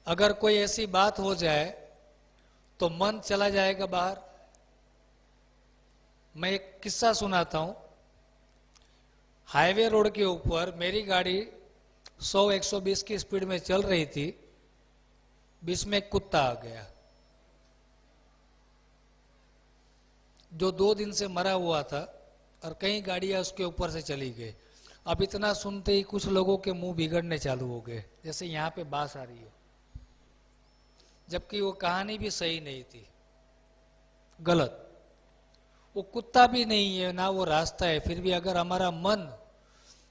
अगर कोई ऐसी बात हो जाए तो मन चला जाएगा बाहर। मैं एक किस्सा सुनाता हूं। हाईवे रोड के ऊपर मेरी गाड़ी 100-120 की स्पीड में चल रही थी, बीच में एक कुत्ता आ गया जो 2 दिन से मरा हुआ था और कई गाड़ियां उसके ऊपर से चली गई। अब इतना सुनते ही कुछ लोगों के मुंह बिगड़ने चालू हो गए, जैसे यहां पे बात आ रही हो, जबकि वो कहानी भी सही नहीं थी, गलत। वो कुत्ता भी नहीं है ना वो रास्ता है। फिर भी अगर हमारा मन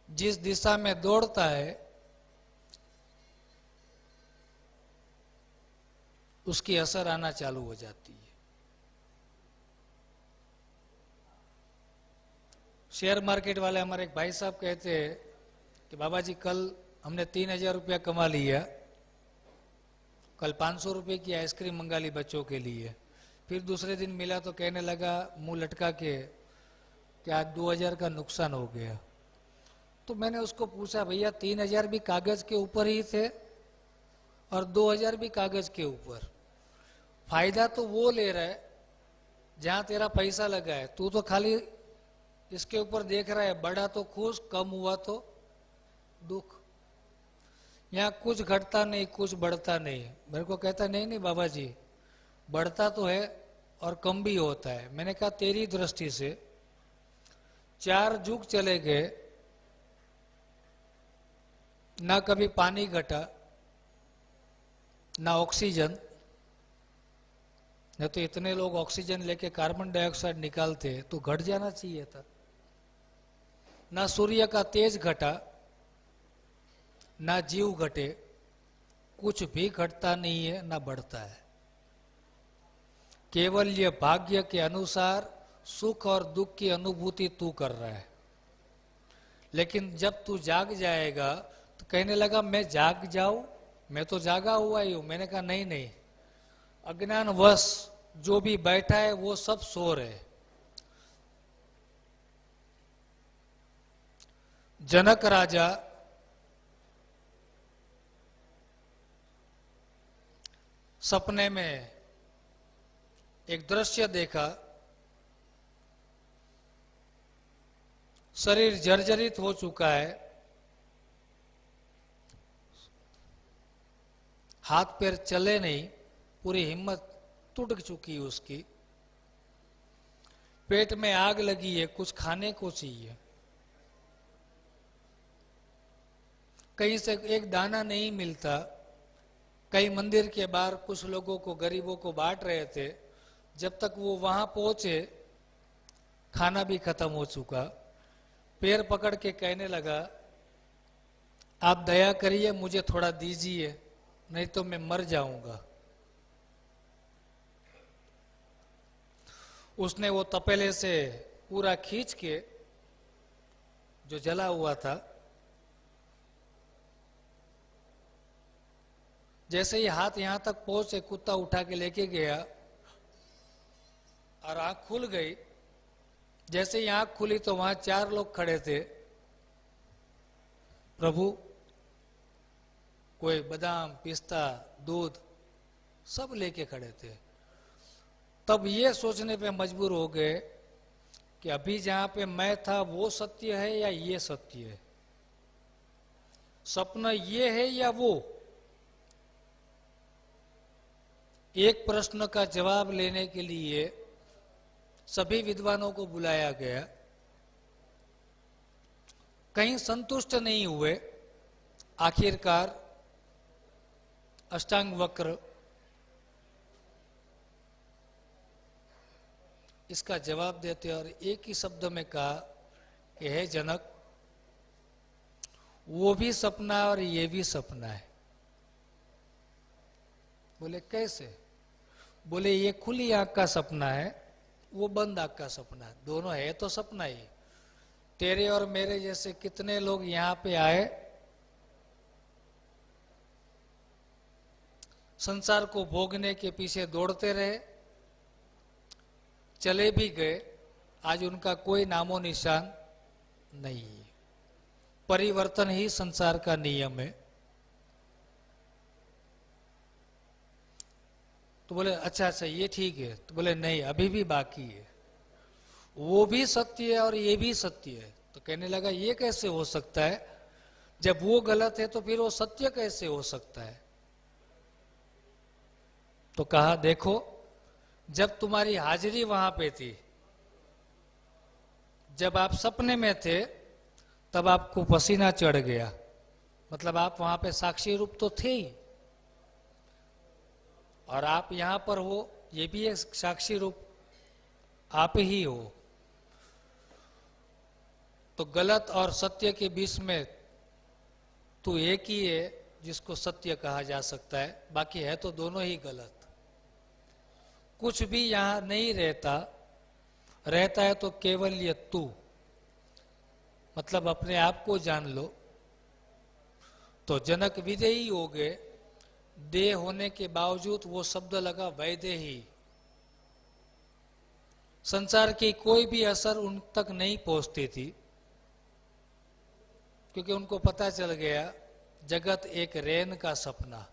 जिस दिशा में दौड़ता है उसकी असर आना चालू हो जाती है। शेयर मार्केट वाले हमारे एक भाई साहब कहते हैं कि बाबा जी कल हमने 3,000 रुपया कमा लिया, कल 500 रुपये की आइसक्रीम मंगा ली बच्चों के लिए। फिर दूसरे दिन मिला तो कहने लगा मुंह लटका के कि आज 2,000 का नुकसान हो गया। तो मैंने उसको पूछा, भैया 3,000 भी कागज के ऊपर ही थे और 2,000 भी कागज के ऊपर। फायदा तो वो ले रहा है जहां तेरा पैसा लगा है, तू तो खाली इसके ऊपर देख रहा है। बढ़ा तो खुश, कम हुआ तो दुख। यहाँ कुछ घटता नहीं, कुछ बढ़ता नहीं। मेरे को कहता नहीं नहीं बाबा जी, बढ़ता तो है और कम भी होता है। मैंने कहा तेरी दृष्टि से 4 युग चले गए, ना कभी पानी घटा, ना ऑक्सीजन। नहीं तो इतने लोग ऑक्सीजन लेके कार्बन डाइऑक्साइड निकालते तो घट जाना चाहिए था। ना सूर्य का तेज घटा, ना जीव घटे, कुछ भी घटता नहीं है ना बढ़ता है। केवल ये भाग्य के अनुसार सुख और दुख की अनुभूति तू कर रहा है। लेकिन जब तू जाग जाएगा तो कहने लगा मैं जाग जाऊं, मैं तो जागा हुआ ही हूं। मैंने कहा नहीं नहीं, अज्ञानवश जो भी बैठा है वो सब सो रहे। जनक राजा सपने में एक दृश्य देखा, शरीर जर्जरित हो चुका है, हाथ पैर चले नहीं, पूरी हिम्मत टूट चुकी है उसकी, पेट में आग लगी है, कुछ खाने को चाहिए, कहीं से एक दाना नहीं मिलता। कई मंदिर के बाहर कुछ लोगों को, गरीबों को बांट रहे थे। जब तक वो वहां पहुंचे खाना भी खत्म हो चुका। पैर पकड़ के कहने लगा आप दया करिए, मुझे थोड़ा दीजिए, नहीं तो मैं मर जाऊंगा। उसने वो तपेले से पूरा खींच के जो जला हुआ था, जैसे ही हाथ यहां तक पहुंचे, कुत्ता उठा के लेके गया और आंख खुल गई। जैसे ही आंख खुली तो वहां 4 लोग खड़े थे। प्रभु, कोई बादाम, पिस्ता, दूध सब लेके खड़े थे। तब ये सोचने पे मजबूर हो गए कि अभी जहां पे मैं था वो सत्य है या ये सत्य है। सपना ये है या वो? एक प्रश्न का जवाब लेने के लिए सभी विद्वानों को बुलाया गया, कहीं संतुष्ट नहीं हुए। आखिरकार अष्टांग वक्र इसका जवाब देते और एक ही शब्द में कहा कि हे जनक, वो भी सपना है और ये भी सपना है। बोले कैसे? बोले ये खुली आंख का सपना है, वो बंद आंख का सपना है, दोनों है तो सपना ही। तेरे और मेरे जैसे कितने लोग यहां पे आए, संसार को भोगने के पीछे दौड़ते रहे, चले भी गए, आज उनका कोई नामो निशान नहीं है। परिवर्तन ही संसार का नियम है। तो बोले अच्छा अच्छा ये ठीक है। तो बोले नहीं, अभी भी बाकी है, वो भी सत्य है और ये भी सत्य है। तो कहने लगा ये कैसे हो सकता है? जब वो गलत है तो फिर वो सत्य कैसे हो सकता है? तो कहा देखो, जब तुम्हारी हाजिरी वहां पे थी, जब आप सपने में थे, तब आपको पसीना चढ़ गया, मतलब आप वहां पे साक्षी रूप तो थे ही, और आप यहां पर हो, ये भी एक साक्षी रूप आप ही हो। तो गलत और सत्य के बीच में तू एक ही है जिसको सत्य कहा जा सकता है, बाकी है तो दोनों ही गलत। कुछ भी यहां नहीं रहता, रहता है तो केवल ये तू, मतलब अपने आप को जान लो। तो जनक विदेही हो गए, देह होने के बावजूद वो शब्द लगा वैदेही। संसार की कोई भी असर उन तक नहीं पहुंचती थी, क्योंकि उनको पता चल गया जगत एक रेन का सपना।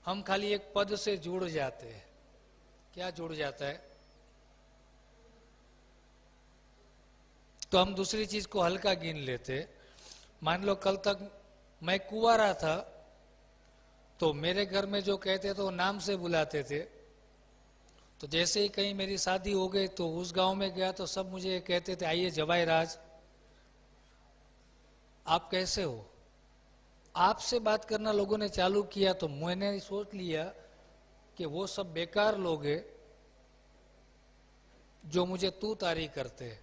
हम खाली एक पद से जुड़ जाते हैं। क्या जुड़ जाता है? तो हम दूसरी चीज को हल्का गिन लेते। मान लो कल तक मैं कुंवारा था, तो मेरे घर में जो कहते थे वो नाम से बुलाते थे। तो जैसे ही कहीं मेरी शादी हो गई तो उस गांव में गया तो सब मुझे कहते थे आइए जवाई राज, आप कैसे हो? आपसे बात करना लोगों ने चालू किया तो मैंने सोच लिया कि वो सब बेकार लोग हैं जो मुझे तू तारी करते हैं।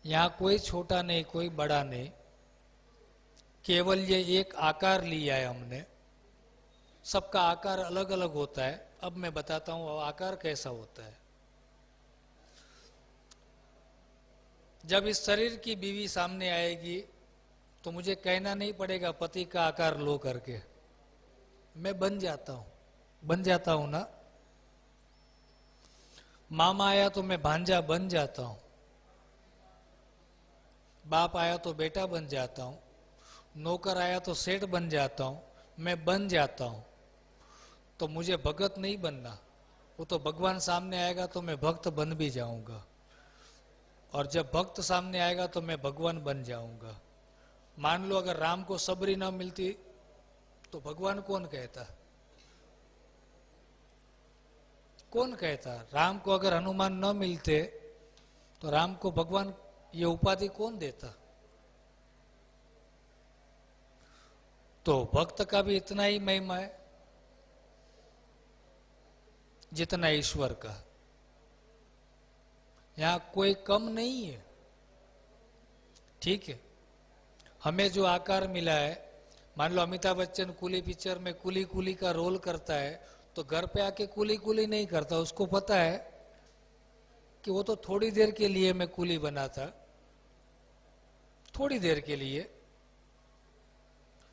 यहां कोई छोटा नहीं, कोई बड़ा नहीं, केवल ये एक आकार लिया है हमने। सबका आकार अलग अलग होता है। अब मैं बताता हूं वो आकार कैसा होता है। जब इस शरीर की बीवी सामने आएगी तो मुझे कहना नहीं पड़ेगा पति का आकार लो करके, मैं बन जाता हूं ना। मामा आया तो मैं भांजा बन जाता हूं, बाप आया तो बेटा बन जाता हूं, नौकर आया तो सेठ बन जाता हूं, मैं बन जाता हूं। तो मुझे भगत नहीं बनना, वो तो भगवान सामने आएगा तो मैं भक्त बन भी जाऊंगा, और जब भक्त सामने आएगा तो मैं भगवान बन जाऊंगा। मान लो अगर राम को सबरी ना मिलती तो भगवान कौन कहता? कौन कहता? राम को अगर हनुमान न मिलते तो राम को भगवान ये उपाधि कौन देता? तो भक्त का भी इतना ही महिमा है जितना ईश्वर का। यहां कोई कम नहीं है। ठीक है, हमें जो आकार मिला है, मान लो अमिताभ बच्चन कूली पिक्चर में कूली कूली का रोल करता है, तो घर पे आके कूली कूली नहीं करता। उसको पता है कि वो तो थोड़ी देर के लिए मैं कूली बना था, थोड़ी देर के लिए।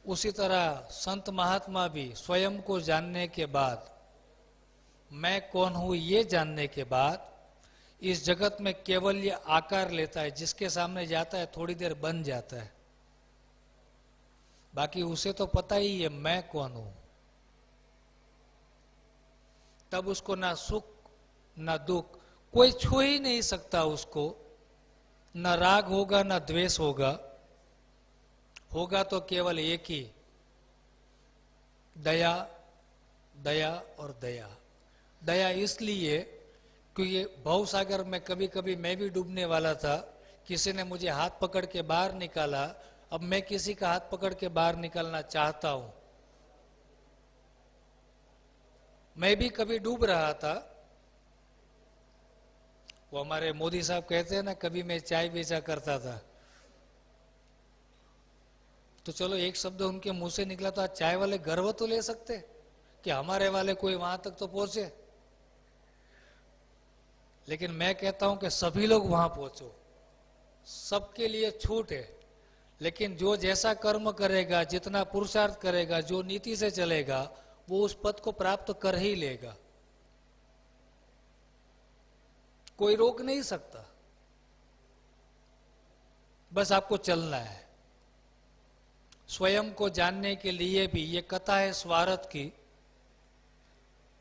उसी तरह संत महात्मा भी स्वयं को जानने के बाद, मैं कौन हूं ये जानने के बाद, इस जगत में केवल ये आकार लेता है। जिसके सामने जाता है थोड़ी देर बन जाता है, बाकी उसे तो पता ही है मैं कौन हूं। तब उसको ना सुख ना दुख, कोई छू ही नहीं सकता उसको न राग होगा न द्वेष होगा, होगा तो केवल एक ही, दया, दया और दया। दया इसलिए क्योंकि भवसागर में कभी कभी मैं भी डूबने वाला था, किसी ने मुझे हाथ पकड़ के बाहर निकाला, अब मैं किसी का हाथ पकड़ के बाहर निकलना चाहता हूं। मैं भी कभी डूब रहा था। वो हमारे मोदी साहब कहते हैं ना, कभी मैं चाय बेचा करता था। तो चलो एक शब्द उनके मुंह से निकला तो आज चाय वाले गर्व तो ले सकते कि हमारे वाले कोई वहां तक तो पहुंचे। लेकिन मैं कहता हूं कि सभी लोग वहां पहुंचो, सबके लिए छूट है। लेकिन जो जैसा कर्म करेगा, जितना पुरुषार्थ करेगा, जो नीति से चलेगा, वो उस पद को प्राप्त कर ही लेगा। कोई रोक नहीं सकता, बस आपको चलना है। स्वयं को जानने के लिए भी ये कथा है स्वार्थ की,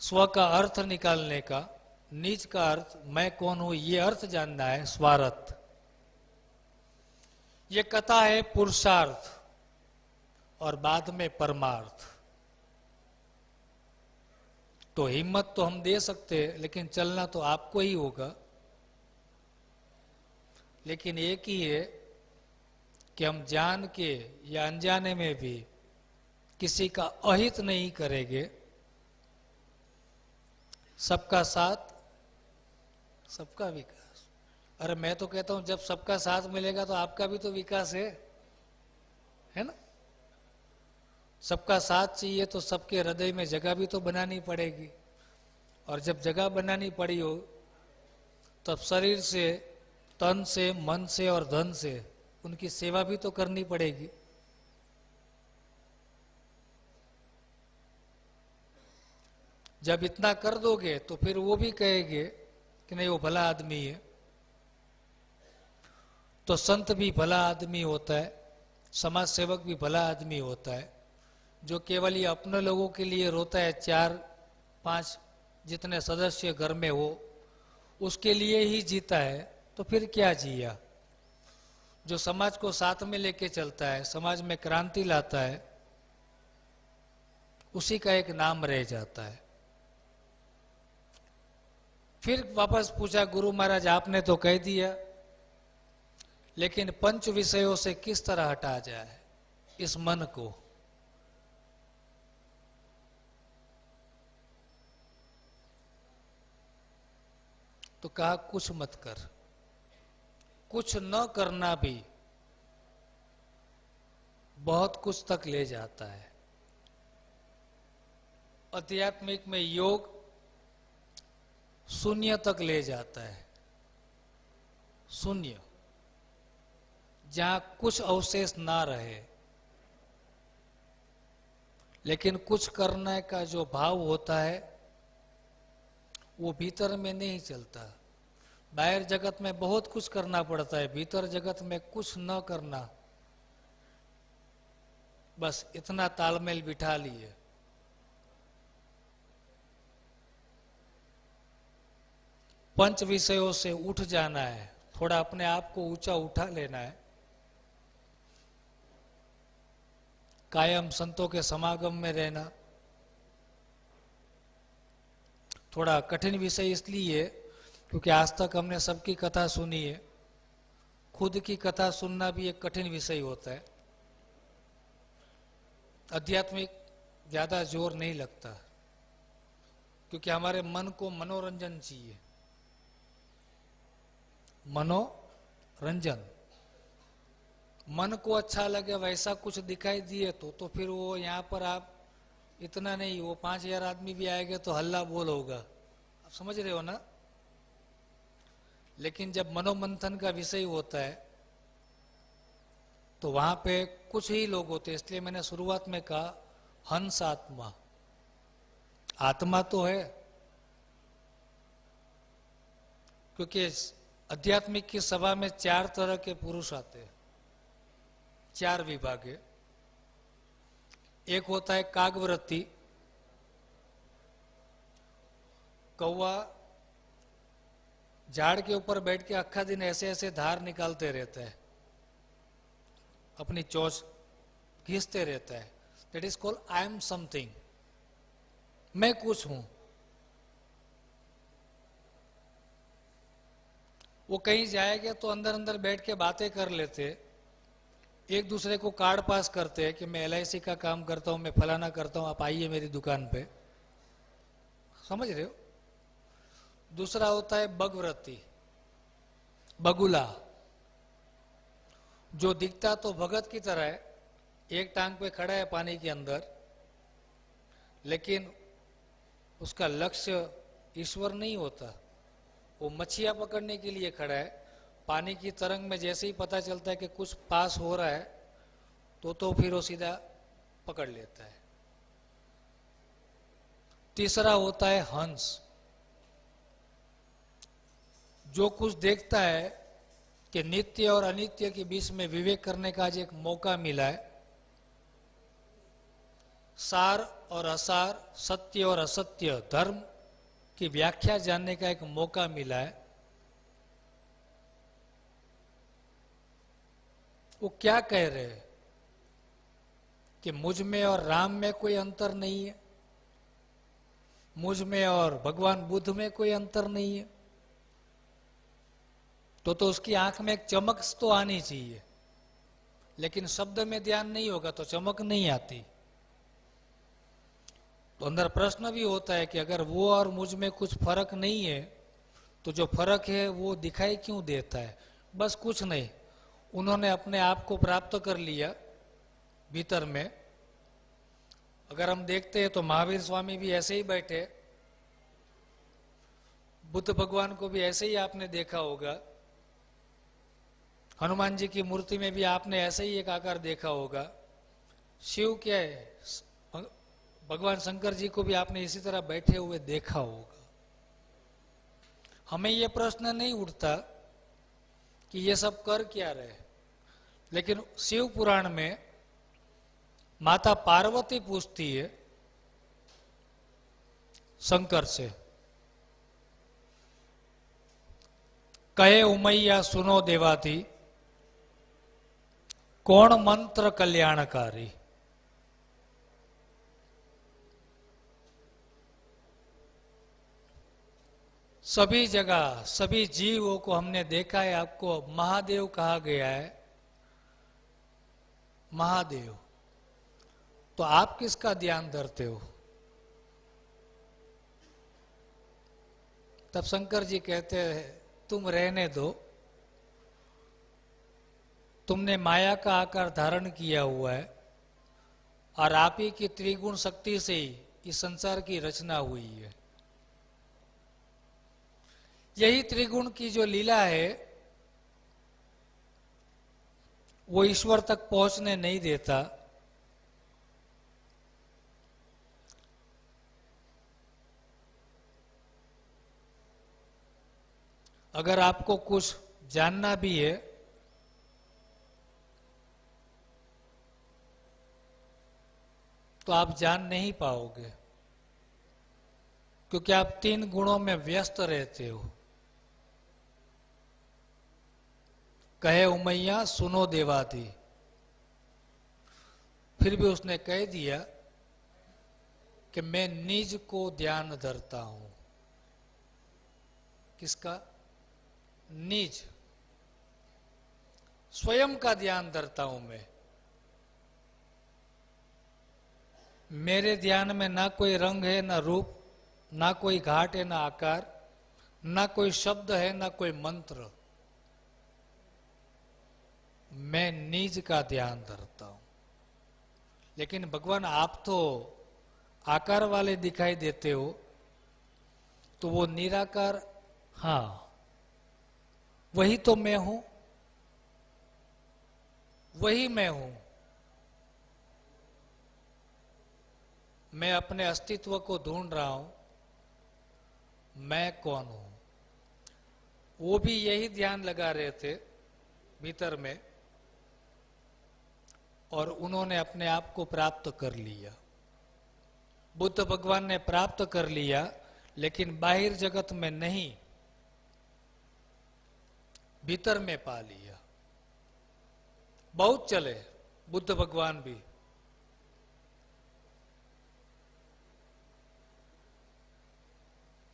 स्व का अर्थ निकालने का, नीच का अर्थ मैं कौन हूं ये अर्थ जानना है, स्वार्थ। ये कथा है पुरुषार्थ और बाद में परमार्थ। तो हिम्मत तो हम दे सकते हैं, लेकिन चलना तो आपको ही होगा। लेकिन एक ही है कि हम जान के या अनजाने में भी किसी का अहित नहीं करेंगे। सबका साथ, सबका विकास। अरे मैं तो कहता हूं जब सबका साथ मिलेगा तो आपका भी तो विकास है ना। सबका साथ चाहिए तो सबके हृदय में जगह भी तो बनानी पड़ेगी, और जब जगह बनानी पड़ी हो तब शरीर से, तन से, मन से और धन से उनकी सेवा भी तो करनी पड़ेगी। जब इतना कर दोगे तो फिर वो भी कहेंगे कि नहीं वो भला आदमी है। तो संत भी भला आदमी होता है, समाज सेवक भी भला आदमी होता है। जो केवल ये अपने लोगों के लिए रोता है, 4-5 जितने सदस्य घर में हो उसके लिए ही जीता है, तो फिर क्या जिया। जो समाज को साथ में लेके चलता है, समाज में क्रांति लाता है, उसी का एक नाम रह जाता है। फिर वापस पूछा, गुरु महाराज आपने तो कह दिया, लेकिन पंच विषयों से किस तरह हटा जाए इस मन को। तो कहा कुछ मत कर। कुछ न करना भी बहुत कुछ तक ले जाता है। आध्यात्मिक में योग शून्य तक ले जाता है। शून्य, जहां कुछ अवशेष ना रहे। लेकिन कुछ करने का जो भाव होता है वो भीतर में नहीं चलता। बाहर जगत में बहुत कुछ करना पड़ता है, भीतर जगत में कुछ न करना, बस इतना तालमेल बिठा लिए। पंच विषयों से उठ जाना है, थोड़ा अपने आप को ऊंचा उठा लेना है। कायम संतों के समागम में रहना। थोड़ा कठिन विषय इसलिए क्योंकि आज तक हमने सबकी कथा सुनी है, खुद की कथा सुनना भी एक कठिन विषय होता है। आध्यात्मिक ज्यादा जोर नहीं लगता, क्योंकि हमारे मन को मनोरंजन चाहिए। मनोरंजन, मन को अच्छा लगे वैसा कुछ दिखाई दिए तो फिर वो यहाँ पर आप इतना नहीं, वो 5000 आदमी भी आएंगे तो हल्ला बोल होगा, आप समझ रहे हो ना। लेकिन जब मनोमंथन का विषय होता है तो वहां पे कुछ ही लोग होते हैं। इसलिए मैंने शुरुआत में कहा हंस आत्मा। आत्मा तो है, क्योंकि आध्यात्मिक की सभा में 4 तरह के पुरुष आते हैं, 4 विभाग है। एक होता है कागव्रती, कौवा झाड़ के ऊपर बैठ के अक्खा दिन ऐसे ऐसे धार निकालते रहता है, अपनी चोंच घिसते रहता है। That is called I am something, मैं कुछ हूं। वो कहीं जाएगा तो अंदर अंदर बैठ के बातें कर लेते, एक दूसरे को कार्ड पास करते हैं कि मैं एलआईसी का काम करता हूं, मैं फलाना करता हूं, आप आइए मेरी दुकान पे। समझ रहे हो? दूसरा होता है बगव्रती, बगुला, जो दिखता तो भगत की तरह है, एक टांग पे खड़ा है पानी के अंदर, लेकिन उसका लक्ष्य ईश्वर नहीं होता। वो मछलियां पकड़ने के लिए खड़ा है। पानी की तरंग में जैसे ही पता चलता है कि कुछ पास हो रहा है तो फिर वो सीधा पकड़ लेता है। तीसरा होता है हंस, जो कुछ देखता है कि नित्य और अनित्य के बीच में विवेक करने का आज एक मौका मिला है, सार और असार, सत्य और असत्य, धर्म की व्याख्या जानने का एक मौका मिला है, वो क्या कह रहे हैं कि मुझ में और राम में कोई अंतर नहीं है, मुझ में और भगवान बुद्ध में कोई अंतर नहीं है। तो उसकी आंख में एक चमक तो आनी चाहिए, लेकिन शब्द में ध्यान नहीं होगा तो चमक नहीं आती। तो अंदर प्रश्न भी होता है कि अगर वो और मुझ में कुछ फर्क नहीं है तो जो फर्क है वो दिखाई क्यों देता है? बस कुछ नहीं, उन्होंने अपने आप को प्राप्त कर लिया भीतर में। अगर हम देखते हैं तो महावीर स्वामी भी ऐसे ही बैठे, बुद्ध भगवान को भी ऐसे ही आपने देखा होगा, हनुमान जी की मूर्ति में भी आपने ऐसे ही एक आकार देखा होगा। शिव क्या है, भगवान शंकर जी को भी आपने इसी तरह बैठे हुए देखा होगा। हमें यह प्रश्न नहीं उठता कि ये सब कर क्या रहे, लेकिन शिव पुराण में माता पार्वती पूछती है शंकर से, कहे उमैया सुनो देवाती, कौन मंत्र कल्याणकारी। सभी जगह सभी जीवों को हमने देखा है, आपको महादेव कहा गया है, महादेव। तो आप किसका ध्यान धरते हो? तब शंकर जी कहते हैं तुम रहने दो, तुमने माया का आकार धारण किया हुआ है और आप ही की त्रिगुण शक्ति से ही इस संसार की रचना हुई है। यही त्रिगुण की जो लीला है वो ईश्वर तक पहुंचने नहीं देता। अगर आपको कुछ जानना भी है तो आप जान नहीं पाओगे, क्योंकि आप तीन गुणों में व्यस्त रहते हो। कहे उमैया सुनो देवाती, फिर भी उसने कह दिया कि मैं निज को ध्यान धरता हूं। किसका? निज, स्वयं का ध्यान धरता हूं मैं। मेरे ध्यान में ना कोई रंग है, ना रूप, ना कोई घाट है, ना आकार, ना कोई शब्द है, ना कोई मंत्र। मैं निज का ध्यान धरता हूं। लेकिन भगवान आप तो आकार वाले दिखाई देते हो, तो वो निराकार, हाँ वही तो मैं हूं, वही मैं हूं। मैं अपने अस्तित्व को ढूंढ रहा हूं, मैं कौन हूं। वो भी यही ध्यान लगा रहे थे भीतर में, और उन्होंने अपने आप को प्राप्त कर लिया। बुद्ध भगवान ने प्राप्त कर लिया, लेकिन बाहिर जगत में नहीं। भीतर में पा लिया। बहुत चले बुद्ध भगवान भी।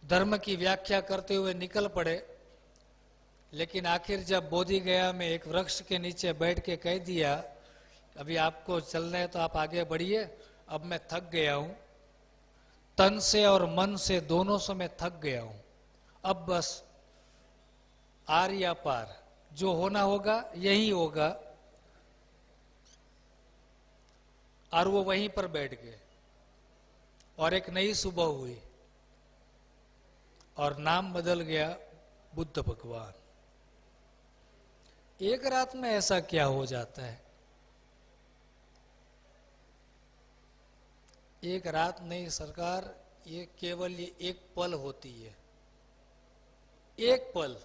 धर्म की व्याख्या करते हुए निकल पड़े, लेकिन आखिर जब बोधि गया में एक वृक्ष के नीचे बैठ के कह दिया, अभी आपको चलना है तो आप आगे बढ़िए, अब मैं थक गया हूं, तन से और मन से दोनों से मैं थक गया हूं, अब बस आर या पार, जो होना होगा यही होगा। और वो वहीं पर बैठ गए और एक नई सुबह हुई और नाम बदल गया बुद्ध भगवान। एक रात में ऐसा क्या हो जाता है? एक रात नहीं सरकार, ये केवल ये एक पल होती है। एक पल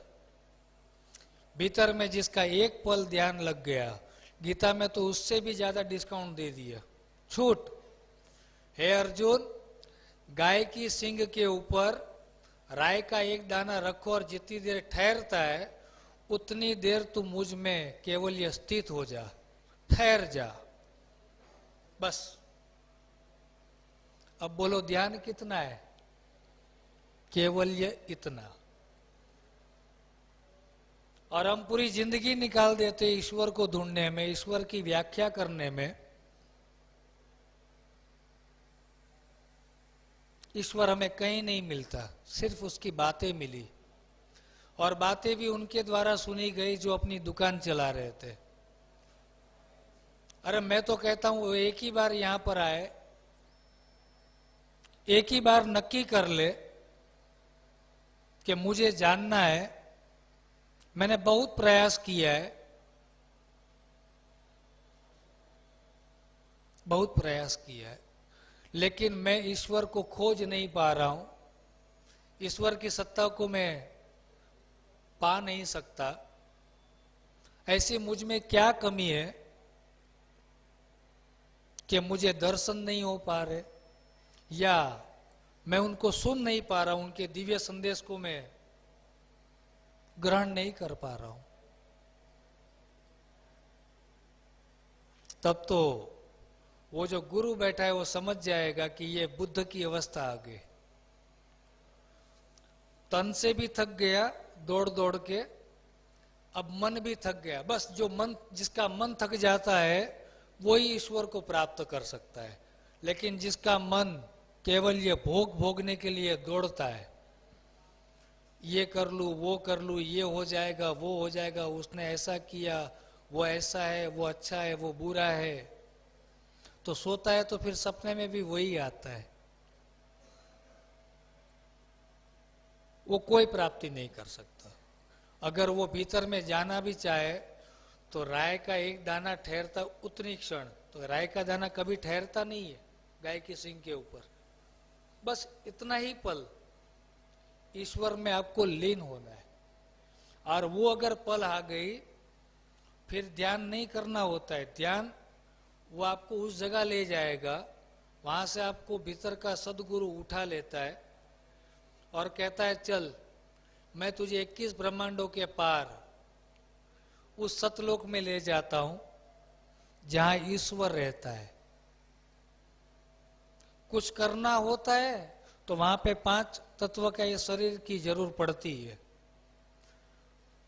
भीतर में जिसका एक पल ध्यान लग गया, गीता में तो उससे भी ज्यादा डिस्काउंट दे दिया, छूट। हे अर्जुन, गाय की सींग के ऊपर राय का एक दाना रखो और जितनी देर ठहरता है उतनी देर तू मुझ में केवल ये स्थित हो जा, ठहर जा, बस। अब बोलो ध्यान कितना है? केवल ये इतना। और हम पूरी जिंदगी निकाल देते ईश्वर को ढूंढने में, ईश्वर की व्याख्या करने में। ईश्वर हमें कहीं नहीं मिलता, सिर्फ उसकी बातें मिली, और बातें भी उनके द्वारा सुनी गई जो अपनी दुकान चला रहे थे। अरे मैं तो कहता हूं वो एक ही बार यहां पर आए, एक ही बार नक्की कर ले कि मुझे जानना है, मैंने बहुत प्रयास किया है, बहुत प्रयास किया है, लेकिन मैं ईश्वर को खोज नहीं पा रहा हूं, ईश्वर की सत्ता को मैं पा नहीं सकता। ऐसी मुझ में क्या कमी है कि मुझे दर्शन नहीं हो पा रहे, या मैं उनको सुन नहीं पा रहा हूं, उनके दिव्य संदेश को मैं ग्रहण नहीं कर पा रहा हूं। तब तो वो जो गुरु बैठा है वो समझ जाएगा कि ये बुद्ध की अवस्था आ गई। तन से भी थक गया दौड़ दौड़ के, अब मन भी थक गया। बस जो मन, जिसका मन थक जाता है वही ईश्वर को प्राप्त कर सकता है। लेकिन जिसका मन केवल ये भोग भोगने के लिए दौड़ता है, ये कर लूं, वो कर लूं, ये हो जाएगा, वो हो जाएगा, उसने ऐसा किया, वो ऐसा है, वो अच्छा है, वो बुरा है, तो सोता है तो फिर सपने में भी वही आता है। वो कोई प्राप्ति नहीं कर सकता। अगर वो भीतर में जाना भी चाहे तो राय का एक दाना ठहरता उतनी क्षण, तो राय का दाना कभी ठहरता नहीं है गाय की सींग के ऊपर। बस इतना ही पल ईश्वर में आपको लीन होना है, और वो अगर पल आ गई फिर ध्यान नहीं करना होता है। ध्यान वो आपको उस जगह ले जाएगा, वहां से आपको भीतर का सदगुरु उठा लेता है और कहता है चल मैं तुझे 21 ब्रह्मांडों के पार उस सतलोक में ले जाता हूं जहां ईश्वर रहता है। कुछ करना होता है तो वहां पे 5 तत्व का ये शरीर की जरूर पड़ती है,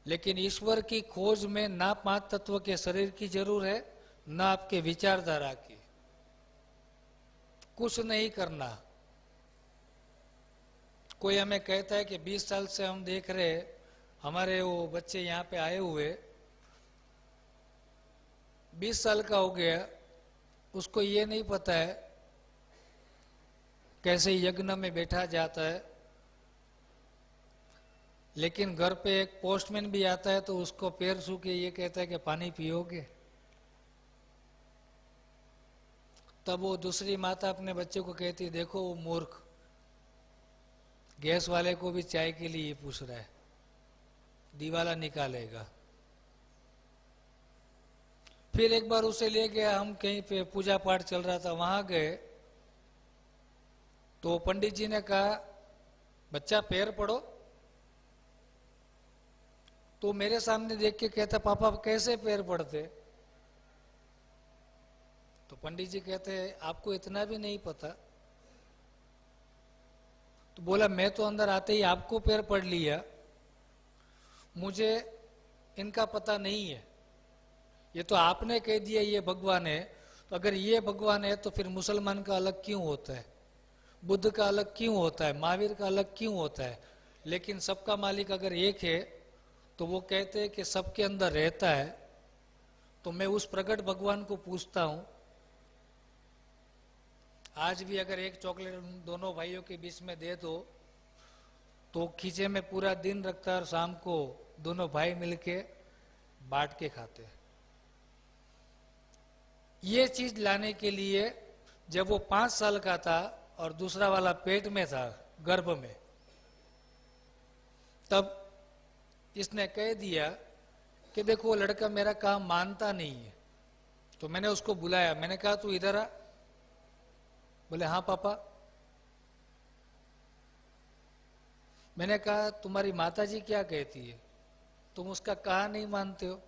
लेकिन ईश्वर की खोज में ना 5 तत्व के शरीर की जरूर है, ना आपके विचारधारा की। कुछ नहीं करना। कोई हमें कहता है कि 20 साल से हम देख रहे, हमारे वो बच्चे यहाँ पे आए हुए 20 साल का हो गया, उसको ये नहीं पता है कैसे यज्ञ में बैठा जाता है, लेकिन घर पे एक पोस्टमैन भी आता है तो उसको पैर छू के ये कहता है कि पानी पियोगे। तब वो दूसरी माता अपने बच्चे को कहती है देखो वो मूर्ख, गैस वाले को भी चाय के लिए पूछ रहा है, दीवाला निकालेगा। फिर एक बार उसे ले गया, हम कहीं पे पूजा पाठ चल रहा था, वहां गए तो पंडित जी ने कहा बच्चा पैर पड़ो, तो मेरे सामने देख के कहता, पापा कैसे पैर पड़ते? तो पंडित जी कहते, आपको इतना भी नहीं पता? तो बोला, मैं तो अंदर आते ही आपको पैर पड़ लिया, मुझे इनका पता नहीं है। ये तो आपने कह दिया ये भगवान है, तो अगर ये भगवान है तो फिर मुसलमान का अलग क्यों होता है, बुद्ध का अलग क्यों होता है, महावीर का अलग क्यों होता है? लेकिन सबका मालिक अगर एक है तो वो कहते हैं कि सबके अंदर रहता है। तो मैं उस प्रकट भगवान को पूछता हूं, आज भी अगर एक चॉकलेट उन दोनों भाइयों के बीच में दे दो तो खींचे में पूरा दिन रखता है और शाम को दोनों भाई मिलके बांट के खाते। ये चीज लाने के लिए जब वो 5 साल का था और दूसरा वाला पेट में था, गर्भ में, तब इसने कह दिया कि देखो वो लड़का मेरा काम मानता नहीं है। तो मैंने उसको बुलाया, मैंने कहा तू इधर आ। बोले हाँ पापा। मैंने कहा तुम्हारी माताजी क्या कहती है, तुम उसका कहा नहीं मानते हो?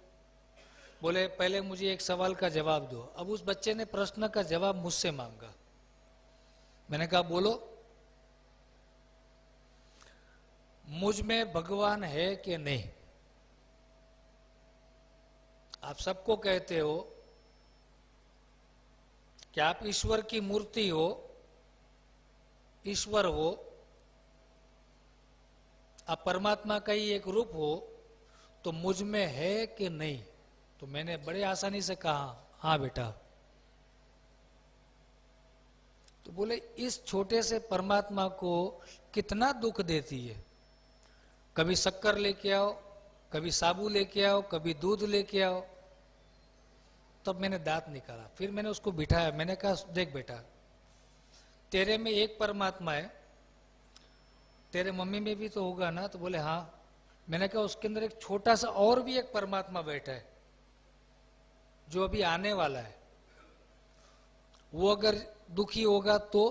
बोले पहले मुझे एक सवाल का जवाब दो। अब उस बच्चे ने प्रश्न का जवाब मुझसे मांगा। मैंने कहा बोलो। मुझ में भगवान है कि नहीं? आप सबको कहते हो कि आप ईश्वर की मूर्ति हो, ईश्वर हो, आप परमात्मा का ही एक रूप हो, तो मुझ में है कि नहीं? तो मैंने बड़े आसानी से कहा हाँ बेटा। तो बोले इस छोटे से परमात्मा को कितना दुख देती है, कभी शक्कर लेके आओ, कभी साबु लेके आओ, कभी दूध लेके आओ। तब मैंने दांत निकाला, फिर मैंने उसको बिठाया, मैंने कहा देख बेटा, तेरे में एक परमात्मा है, तेरे मम्मी में भी तो होगा ना? तो बोले हाँ। मैंने कहा उसके अंदर एक छोटा सा और भी एक परमात्मा बैठा है जो अभी आने वाला है, वो अगर दुखी होगा तो।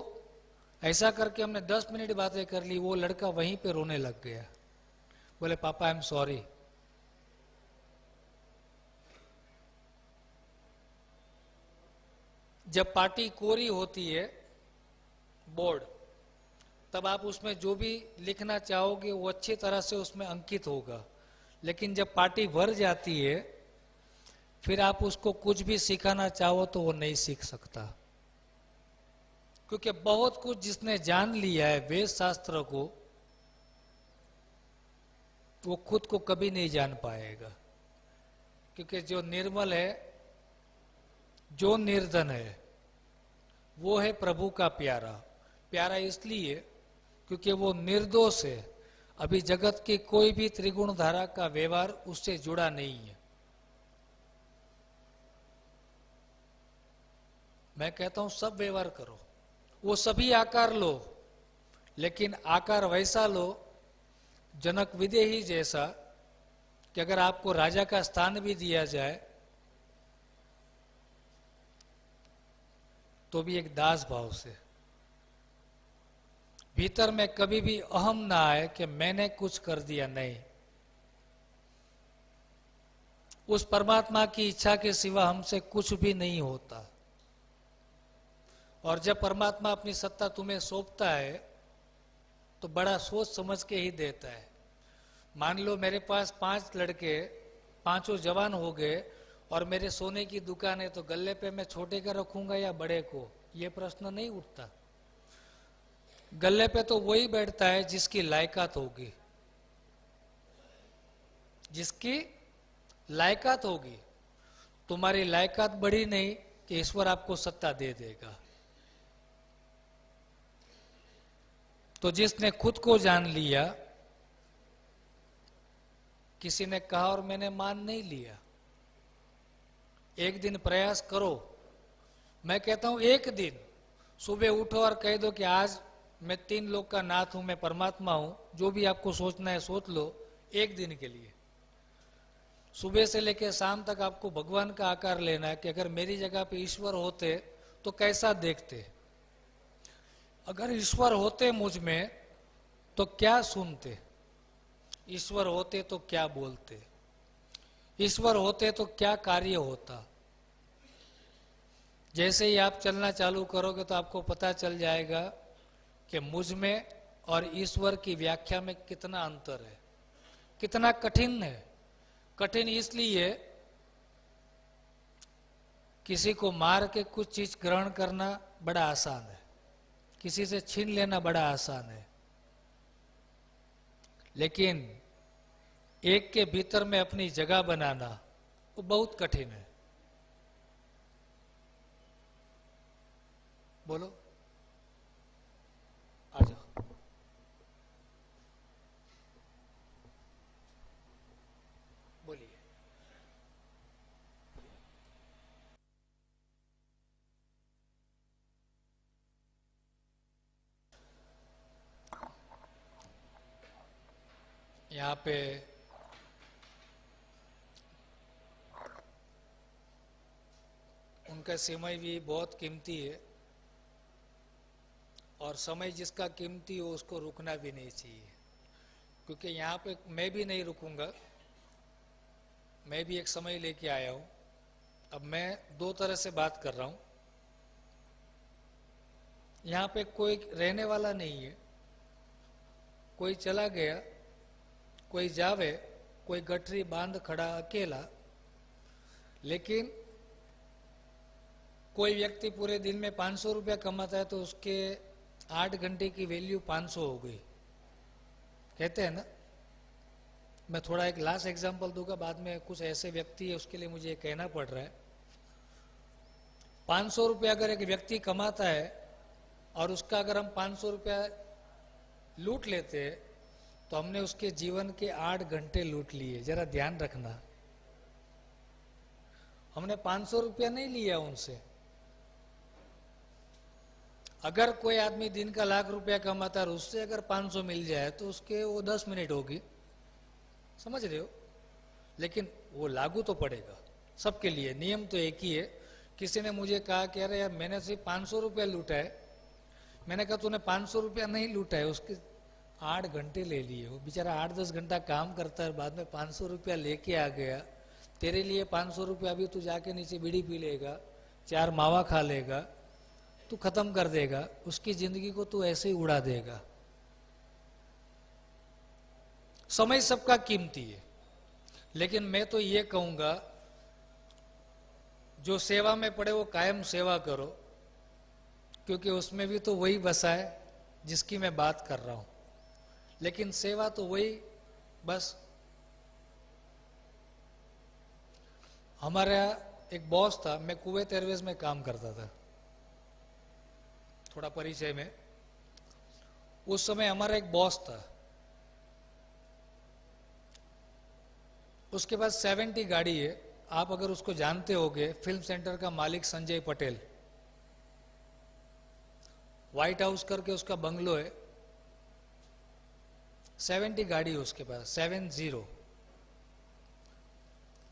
ऐसा करके हमने 10 मिनट बातें कर ली, वो लड़का वहीं पे रोने लग गया। बोले पापा आई एम सॉरी। जब पार्टी कोरी होती है, बोर्ड, तब आप उसमें जो भी लिखना चाहोगे वो अच्छी तरह से उसमें अंकित होगा। लेकिन जब पार्टी भर जाती है, फिर आप उसको कुछ भी सिखाना चाहो तो वो नहीं सीख सकता, क्योंकि बहुत कुछ जिसने जान लिया है वेद शास्त्र को, वो खुद को कभी नहीं जान पाएगा। क्योंकि जो निर्मल है, जो निर्धन है, वो है प्रभु का प्यारा। प्यारा इसलिए क्योंकि वो निर्दोष है। अभी जगत की कोई भी त्रिगुण धारा का व्यवहार उससे जुड़ा नहीं है। मैं कहता हूं सब व्यवहार करो, वो सभी आकार लो, लेकिन आकार वैसा लो जनक विदेही जैसा कि अगर आपको राजा का स्थान भी दिया जाए तो भी एक दास भाव से, भीतर में कभी भी अहम ना आए कि मैंने कुछ कर दिया। नहीं, उस परमात्मा की इच्छा के सिवा हमसे कुछ भी नहीं होता। और जब परमात्मा अपनी सत्ता तुम्हें सौंपता है तो बड़ा सोच समझ के ही देता है। मान लो मेरे पास 5 लड़के, पांचों जवान हो गए और मेरे सोने की दुकान है, तो गले पे मैं छोटे का रखूंगा या बड़े को, ये प्रश्न नहीं उठता। गले पे तो वही बैठता है जिसकी लायकात होगी, जिसकी लायकात होगी। तुम्हारी लायकात बड़ी नहीं कि ईश्वर आपको सत्ता दे देगा। तो जिसने खुद को जान लिया, किसी ने कहा और मैंने मान नहीं लिया। एक दिन प्रयास करो। मैं कहता हूं एक दिन सुबह उठो और कह दो कि आज मैं 3 लोक का नाथ हूं, मैं परमात्मा हूं। जो भी आपको सोचना है सोच लो, एक दिन के लिए। सुबह से लेकर शाम तक आपको भगवान का आकार लेना है कि अगर मेरी जगह पे ईश्वर होते तो कैसा देखते, अगर ईश्वर होते मुझ में तो क्या सुनते, ईश्वर होते तो क्या बोलते। ईश्वर होते तो क्या कार्य होता। जैसे ही आप चलना चालू करोगे तो आपको पता चल जाएगा कि मुझ में और ईश्वर की व्याख्या में कितना अंतर है, कितना कठिन है। कठिन इसलिए किसी को मार के कुछ चीज ग्रहण करना बड़ा आसान है, किसी से छीन लेना बड़ा आसान है, लेकिन एक के भीतर में अपनी जगह बनाना वो बहुत कठिन है। बोलो, आ जाओ। बोलिए। यहाँ पे उनका समय भी बहुत कीमती है, और समय जिसका कीमती हो उसको रुकना भी नहीं चाहिए। क्योंकि यहाँ पे मैं भी नहीं रुकूंगा, मैं भी एक समय लेके आया हूँ। अब मैं दो तरह से बात कर रहा हूँ। यहाँ पे कोई रहने वाला नहीं है, कोई चला गया, कोई जावे, कोई गठरी बांध खड़ा अकेला। लेकिन कोई व्यक्ति पूरे दिन में 500 रुपया कमाता है तो उसके 8 घंटे की वैल्यू 500 हो गई, कहते हैं ना। मैं थोड़ा एक लास्ट एग्जांपल दूंगा, बाद में कुछ ऐसे व्यक्ति है उसके लिए मुझे कहना पड़ रहा है। 500 रुपया अगर एक व्यक्ति कमाता है और उसका अगर हम 500 रुपया लूट लेते हैं तो हमने उसके जीवन के 8 घंटे लूट लिए। जरा ध्यान रखना, हमने 500 रुपया नहीं लिया उनसे। अगर कोई आदमी दिन का लाख रुपया कमाता है और उससे अगर 500 मिल जाए तो उसके वो 10 मिनट होगी, समझ रहे हो। लेकिन वो लागू तो पड़ेगा सबके लिए, नियम तो एक ही है। किसी ने मुझे कहा कि अरे यार मैंने सिर्फ 500 रुपया लूटा है। मैंने कहा तूने 500 रुपया नहीं लूटा है, उसके 8 घंटे ले लिए। वो बेचारा 8-10 घंटा काम करता है, बाद में 500 रुपया लेके आ गया। तेरे लिए 500 रुपया अभी तू जाके नीचे बीड़ी पी लेगा, 4 मावा खा लेगा, तू खत्म कर देगा, उसकी जिंदगी को तू ऐसे ही उड़ा देगा। समय सबका कीमती है, लेकिन मैं तो ये कहूंगा जो सेवा में पड़े वो कायम सेवा करो, क्योंकि उसमें भी तो वही बसा है जिसकी मैं बात कर रहा हूं। लेकिन सेवा तो वही बस। हमारा एक बॉस था, मैं कुवैत एयरवेज में काम करता था, थोड़ा परिचय में। उस समय हमारा एक बॉस था, उसके पास 70 गाड़ी है। आप अगर उसको जानते होगे, फिल्म सेंटर का मालिक संजय पटेल, व्हाइट हाउस करके उसका बंगलो है। 70 गाड़ी है उसके पास, 70।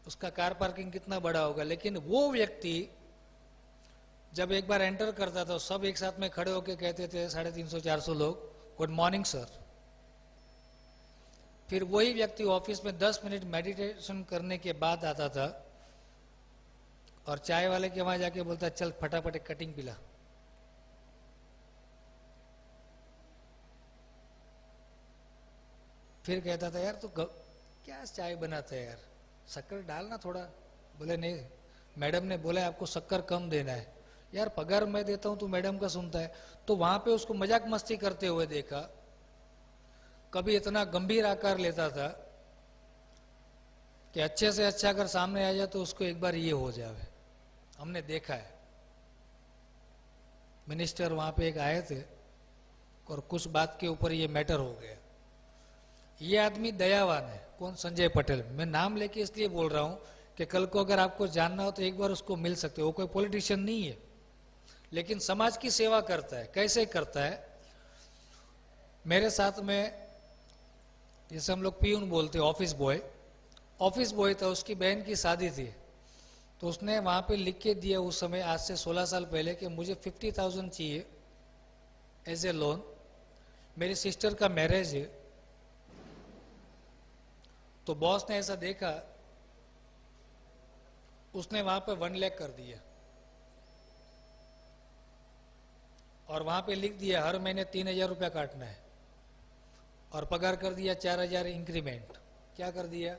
उसका कार पार्किंग कितना बड़ा होगा। लेकिन वो व्यक्ति जब एक बार एंटर करता था, सब एक साथ में खड़े होकर कहते थे, 350-400 लोग, गुड मॉर्निंग सर। फिर वही व्यक्ति ऑफिस में 10 मिनट मेडिटेशन करने के बाद आता था और चाय वाले के वहां जाके बोलता, चल फटाफट एक कटिंग पिला। फिर कहता था, यार तू क्या चाय बनाता है यार, शक्कर डालना थोड़ा। बोले नहीं, मैडम ने बोला आपको शक्कर कम देना है। यार पगार मैं देता हूं तो मैडम का सुनता है। तो वहां पे उसको मजाक मस्ती करते हुए देखा। कभी इतना गंभीर आकार लेता था कि अच्छे से अच्छा अगर सामने आ जाए तो उसको एक बार ये हो जाए। हमने देखा है। मिनिस्टर वहां पे एक आए थे और कुछ बात के ऊपर ये मैटर हो गया। ये आदमी दयावान है। कौन? संजय पटेल। मैं नाम लेके इसलिए बोल रहा हूं कि कल को अगर आपको जानना हो तो एक बार उसको मिल सकते हो। वो कोई पॉलिटिशियन नहीं है, लेकिन समाज की सेवा करता है। कैसे करता है? मेरे साथ में, जैसे हम लोग पियून बोलते, ऑफिस बॉय, ऑफिस बॉय था। उसकी बहन की शादी थी तो उसने वहां पे लिख के दिया उस समय, आज से 16 साल पहले, कि मुझे 50,000 चाहिए एज ए लोन, मेरी सिस्टर का मैरिज है। तो बॉस ने ऐसा देखा उसने वहां पे 1 लाख कर दिया और वहां पे लिख दिया हर महीने 3,000 रुपया काटना है और पगार कर दिया 4,000 इंक्रीमेंट। क्या कर दिया?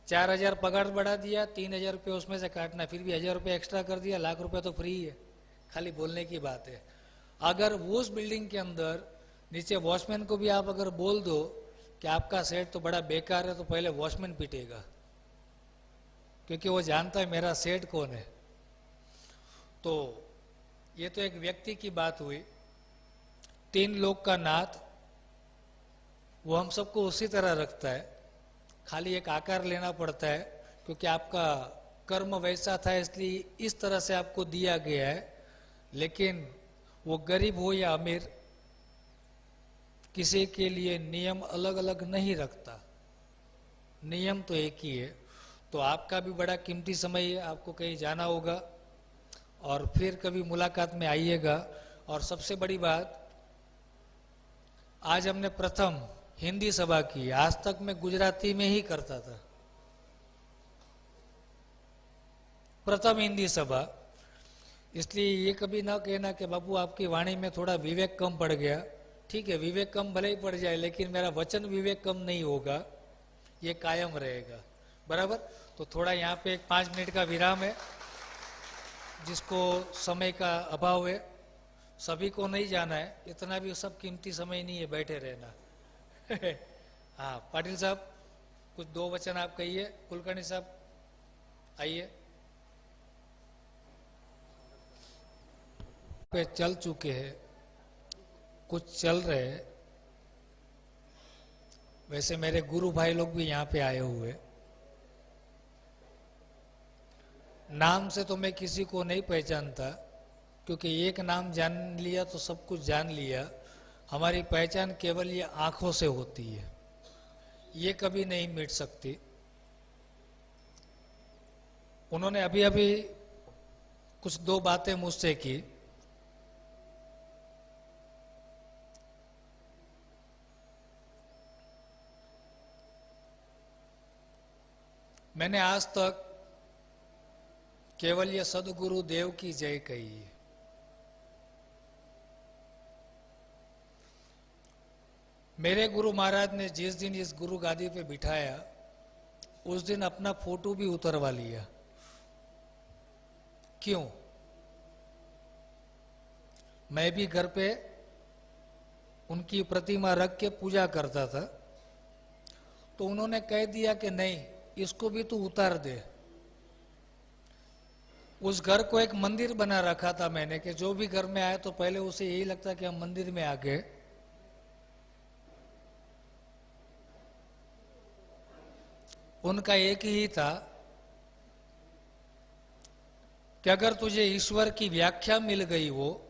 4,000 पगार बढ़ा दिया, 3,000 रुपये उसमें से काटना, फिर भी 1,000 रुपये एक्स्ट्रा कर दिया, लाख रुपये तो फ्री है। खाली बोलने की बात है। अगर उस बिल्डिंग के अंदर नीचे वॉचमैन को भी आप अगर बोल दो कि आपका सेट तो बड़ा बेकार है, तो पहले वॉचमैन पीटेगा, क्योंकि वो जानता है मेरा सेट कौन है। तो ये तो एक व्यक्ति की बात हुई। 3 लोग का नाथ वो हम सबको उसी तरह रखता है, खाली एक आकार लेना पड़ता है, क्योंकि आपका कर्म वैसा था इसलिए इस तरह से आपको दिया गया है। लेकिन वो गरीब हो या अमीर, किसी के लिए नियम अलग अलग नहीं रखता, नियम तो एक ही है। तो आपका भी बड़ा कीमती समय है, आपको कहीं जाना होगा और फिर कभी मुलाकात में आइएगा। और सबसे बड़ी बात, आज हमने प्रथम हिंदी सभा की, आज तक मैं गुजराती में ही करता था, प्रथम हिंदी सभा। इसलिए ये कभी ना कहना कि बाबू आपकी वाणी में थोड़ा विवेक कम पड़ गया। ठीक है, विवेक कम भले ही पड़ जाए, लेकिन मेरा वचन विवेक कम नहीं होगा, ये कायम रहेगा। बराबर? तो थोड़ा यहाँ पे एक 5 मिनट का विराम है, जिसको समय का अभाव है, सभी को नहीं जाना है, इतना भी सब कीमती समय नहीं है बैठे रहना। हाँ पाटिल साहब, कुछ 2 वचन आप कहिए। कुलकर्णी साहब आइए। पे चल चुके हैं, कुछ चल रहे हैं। वैसे मेरे गुरु भाई लोग भी यहाँ पे आए हुए। नाम से तो मैं किसी को नहीं पहचानता, क्योंकि एक नाम जान लिया तो सब कुछ जान लिया। हमारी पहचान केवल ये आंखों से होती है, ये कभी नहीं मिट सकती। उन्होंने अभी अभी कुछ 2 बातें मुझसे की। मैंने आज तक केवल ये सदगुरु देव की जय कही है। मेरे गुरु महाराज ने जिस दिन इस गुरु गादी पे बिठाया, उस दिन अपना फोटो भी उतरवा लिया। क्यों? मैं भी घर पे उनकी प्रतिमा रख के पूजा करता था, तो उन्होंने कह दिया कि नहीं, इसको भी तू उतार दे। उस घर को एक मंदिर बना रखा था मैंने, कि जो भी घर में आए तो पहले उसे यही लगता कि हम मंदिर में आ गए। उनका एक ही था कि अगर तुझे ईश्वर की व्याख्या मिल गई, हो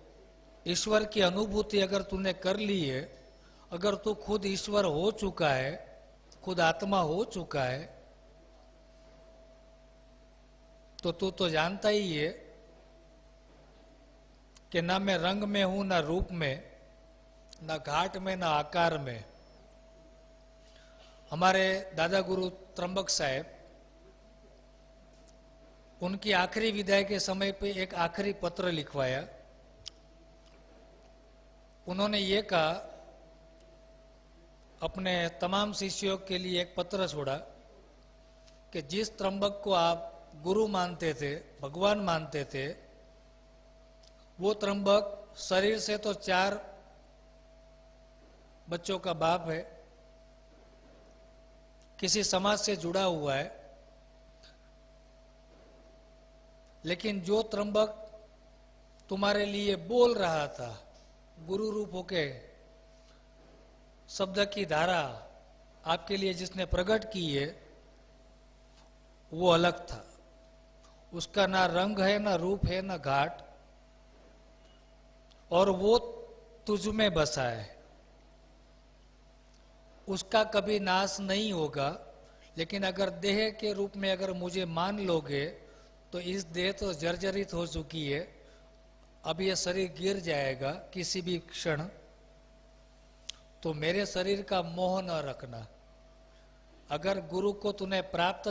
ईश्वर की अनुभूति अगर तूने कर ली है, अगर तू खुद ईश्वर हो चुका है, खुद आत्मा हो चुका है, तो तू तो जानता ही है कि ना मैं रंग में हूं, ना रूप में, ना घाट में, ना आकार में। हमारे दादा गुरु त्र्यंबक साहेब, उनकी आखिरी विदाई के समय पे एक आखिरी पत्र लिखवाया। उन्होंने ये कहा, अपने तमाम शिष्यों के लिए एक पत्र छोड़ा कि जिस त्र्यंबक को आप गुरु मानते थे, भगवान मानते थे, वो त्र्यंबक शरीर से तो 4 बच्चों का बाप है, किसी समाज से जुड़ा हुआ है, लेकिन जो त्र्यंबक तुम्हारे लिए बोल रहा था, गुरु रूप होके शब्द की धारा आपके लिए जिसने प्रकट की है, वो अलग था। उसका ना रंग है, ना रूप है, ना घाट, और वो तुझ में बसा है। उसका कभी नाश नहीं होगा। लेकिन अगर देह के रूप में अगर मुझे मान लोगे, तो इस देह तो जर्जरित हो चुकी है, अब ये शरीर गिर जाएगा किसी भी क्षण। तो मेरे शरीर का मोह न रखना, अगर गुरु को तूने प्राप्त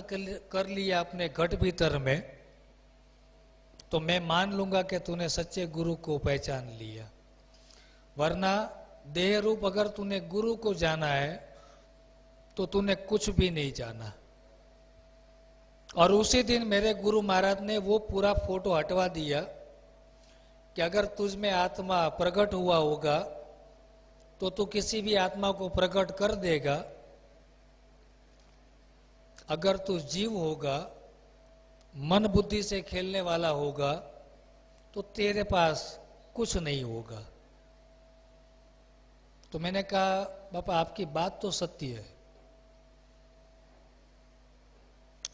कर लिया अपने घट भीतर में, तो मैं मान लूंगा कि तूने सच्चे गुरु को पहचान लिया। वरना देह रूप अगर तूने गुरु को जाना है तो तूने कुछ भी नहीं जाना। और उसी दिन मेरे गुरु महाराज ने वो पूरा फोटो हटवा दिया कि अगर तुझ में आत्मा प्रकट हुआ होगा तो तू किसी भी आत्मा को प्रकट कर देगा। अगर तू जीव होगा, मन बुद्धि से खेलने वाला होगा, तो तेरे पास कुछ नहीं होगा। तो मैंने कहा बापा आपकी बात तो सत्य है,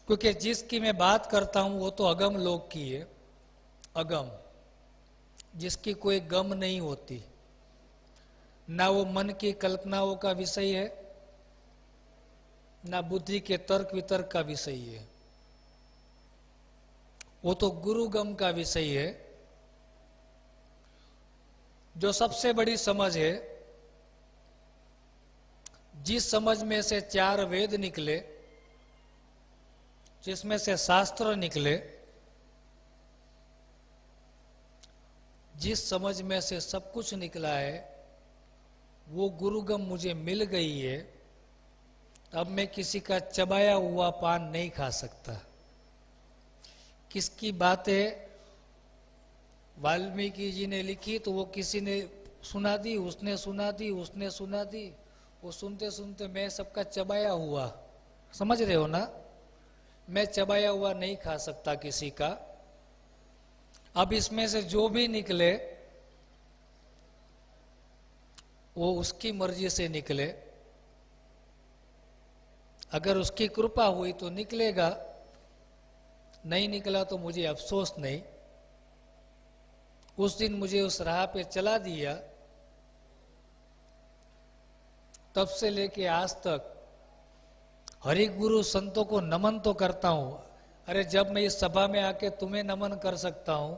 क्योंकि जिसकी मैं बात करता हूं वो तो अगम लोक की है। अगम, जिसकी कोई गम नहीं होती, ना वो मन की कल्पनाओं का विषय है, ना बुद्धि के तर्क वितर्क का विषय है। वो तो गुरुगम का विषय है। जो सबसे बड़ी समझ है, जिस समझ में से 4 वेद निकले, जिसमें से शास्त्र निकले, जिस समझ में से सब कुछ निकला है, वो गुरुगम मुझे मिल गई है। अब मैं किसी का चबाया हुआ पान नहीं खा सकता। किसकी बातें वाल्मीकि जी ने लिखी तो वो किसी ने सुना दी, उसने सुना दी, उसने सुना दी, वो सुनते सुनते मैं सबका चबाया हुआ, समझ रहे हो ना? मैं चबाया हुआ नहीं खा सकता किसी का। अब इसमें से जो भी निकले वो उसकी मर्जी से निकले। अगर उसकी कृपा हुई तो निकलेगा, नहीं निकला तो मुझे अफसोस नहीं। उस दिन मुझे उस राह पे चला दिया, तब से लेके आज तक हरि गुरु संतों को नमन तो करता हूं। अरे जब मैं इस सभा में आके तुम्हें नमन कर सकता हूं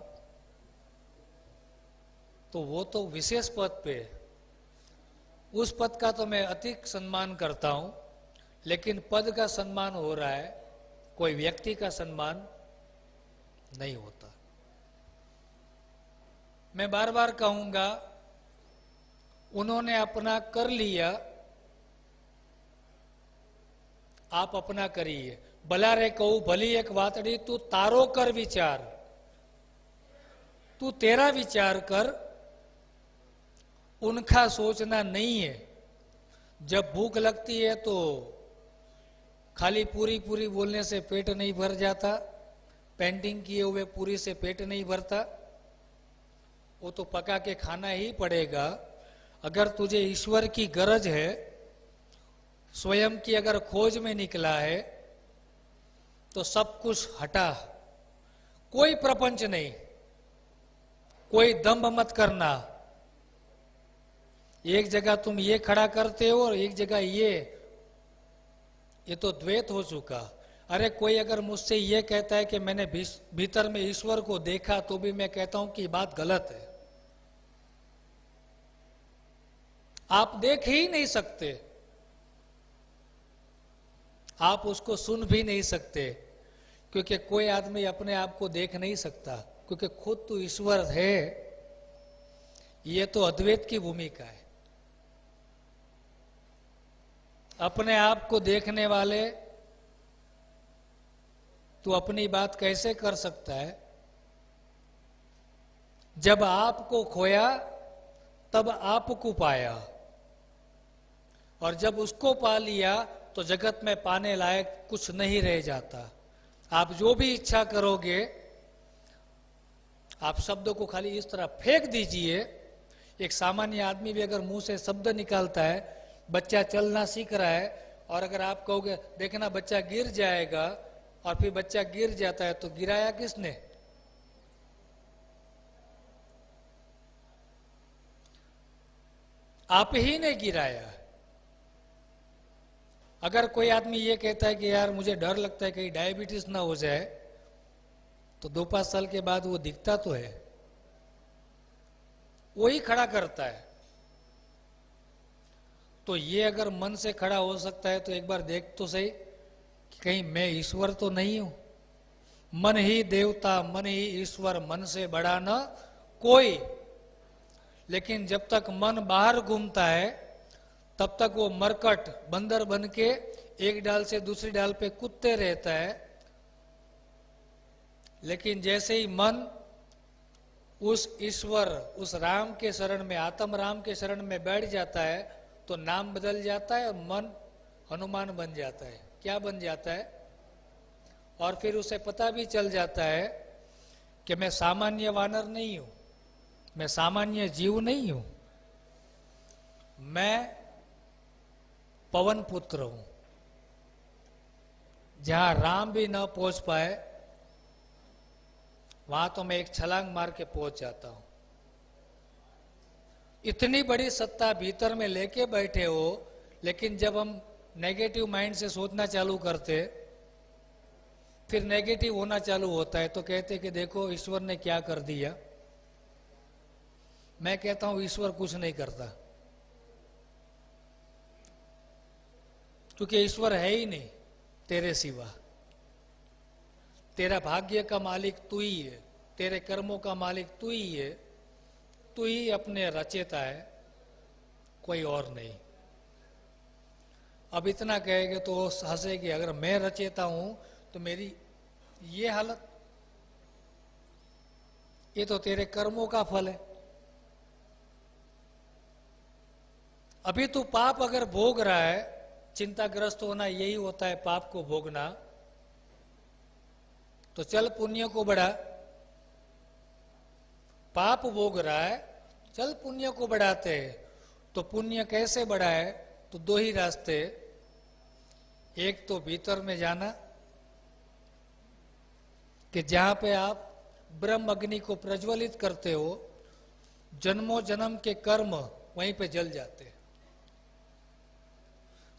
तो वो तो विशेष पद पे, उस पद का तो मैं अधिक सम्मान करता हूं। लेकिन पद का सम्मान हो रहा है, कोई व्यक्ति का सम्मान नहीं होता। मैं बार बार कहूंगा, उन्होंने अपना कर लिया, आप अपना करिए। भला रे कहू भली एक वातड़ी, तू तारो कर विचार, तू तेरा विचार कर, उनका सोचना नहीं है। जब भूख लगती है तो खाली पूरी पूरी बोलने से पेट नहीं भर जाता, पेंटिंग किए हुए पूरी से पेट नहीं भरता, वो तो पका के खाना ही पड़ेगा। अगर तुझे ईश्वर की गरज है, स्वयं की अगर खोज में निकला है, तो सब कुछ हटा, कोई प्रपंच नहीं, कोई दंभ मत करना। एक जगह तुम ये खड़ा करते हो और एक जगह ये तो द्वैत हो चुका। अरे कोई अगर मुझसे ये कहता है कि मैंने भीतर में ईश्वर को देखा, तो भी मैं कहता हूं कि बात गलत है। आप देख ही नहीं सकते, आप उसको सुन भी नहीं सकते, क्योंकि कोई आदमी अपने आप को देख नहीं सकता, क्योंकि खुद तो ईश्वर है। ये तो अद्वैत की भूमिका है। अपने आप को देखने वाले तू अपनी बात कैसे कर सकता है? जब आपको खोया तब आपको पाया, और जब उसको पा लिया तो जगत में पाने लायक कुछ नहीं रह जाता। आप जो भी इच्छा करोगे, आप शब्द को खाली इस तरह फेंक दीजिए। एक सामान्य आदमी भी अगर मुंह से शब्द निकालता है, बच्चा चलना सीख रहा है, और अगर आप कहोगे देखना बच्चा गिर जाएगा, और फिर बच्चा गिर जाता है, तो गिराया किसने? आप ही ने गिराया। अगर कोई आदमी ये कहता है कि यार मुझे डर लगता है कहीं डायबिटीज ना हो जाए, तो 2-5 साल के बाद वो दिखता तो है, वही खड़ा करता है। तो ये अगर मन से खड़ा हो सकता है तो एक बार देख तो सही कि कहीं मैं ईश्वर तो नहीं हूं। मन ही देवता, मन ही ईश्वर, मन से बड़ा न कोई। लेकिन जब तक मन बाहर घूमता है तब तक वो मरकट बंदर बन के एक डाल से दूसरी डाल पे कूदते रहता है। लेकिन जैसे ही मन उस ईश्वर, उस राम के शरण में, आत्म राम के शरण में बैठ जाता है तो नाम बदल जाता है और मन हनुमान बन जाता है। क्या बन जाता है? और फिर उसे पता भी चल जाता है कि मैं सामान्य वानर नहीं हूं, मैं सामान्य जीव नहीं हूं, मैं पवन पुत्र हूं। जहां राम भी न पहुंच पाए वहां तो मैं एक छलांग मार के पहुंच जाता हूं। इतनी बड़ी सत्ता भीतर में लेके बैठे हो, लेकिन जब हम नेगेटिव माइंड से सोचना चालू करते, फिर नेगेटिव होना चालू होता है तो कहते कि देखो ईश्वर ने क्या कर दिया। मैं कहता हूं ईश्वर कुछ नहीं करता, क्योंकि ईश्वर है ही नहीं तेरे सिवा। तेरा भाग्य का मालिक तू ही है, तेरे कर्मों का मालिक तू ही है, तू ही अपने रचेता है, कोई और नहीं। अब इतना कहेंगे तो हंसेगी, अगर मैं रचेता हूं तो मेरी ये हालत, ये तो तेरे कर्मों का फल है। अभी तू पाप अगर भोग रहा है, चिंताग्रस्त होना यही होता है, पाप को भोगना, तो चल पुण्य को बढ़ा। पाप भोग रहा है, चल पुण्य को बढ़ाते हैं। तो पुण्य कैसे बढ़ाए? तो दो ही रास्ते, एक तो भीतर में जाना कि जहां पे आप ब्रह्म अग्नि को प्रज्वलित करते हो, जन्मों जन्म के कर्म वहीं पे जल जाते हैं।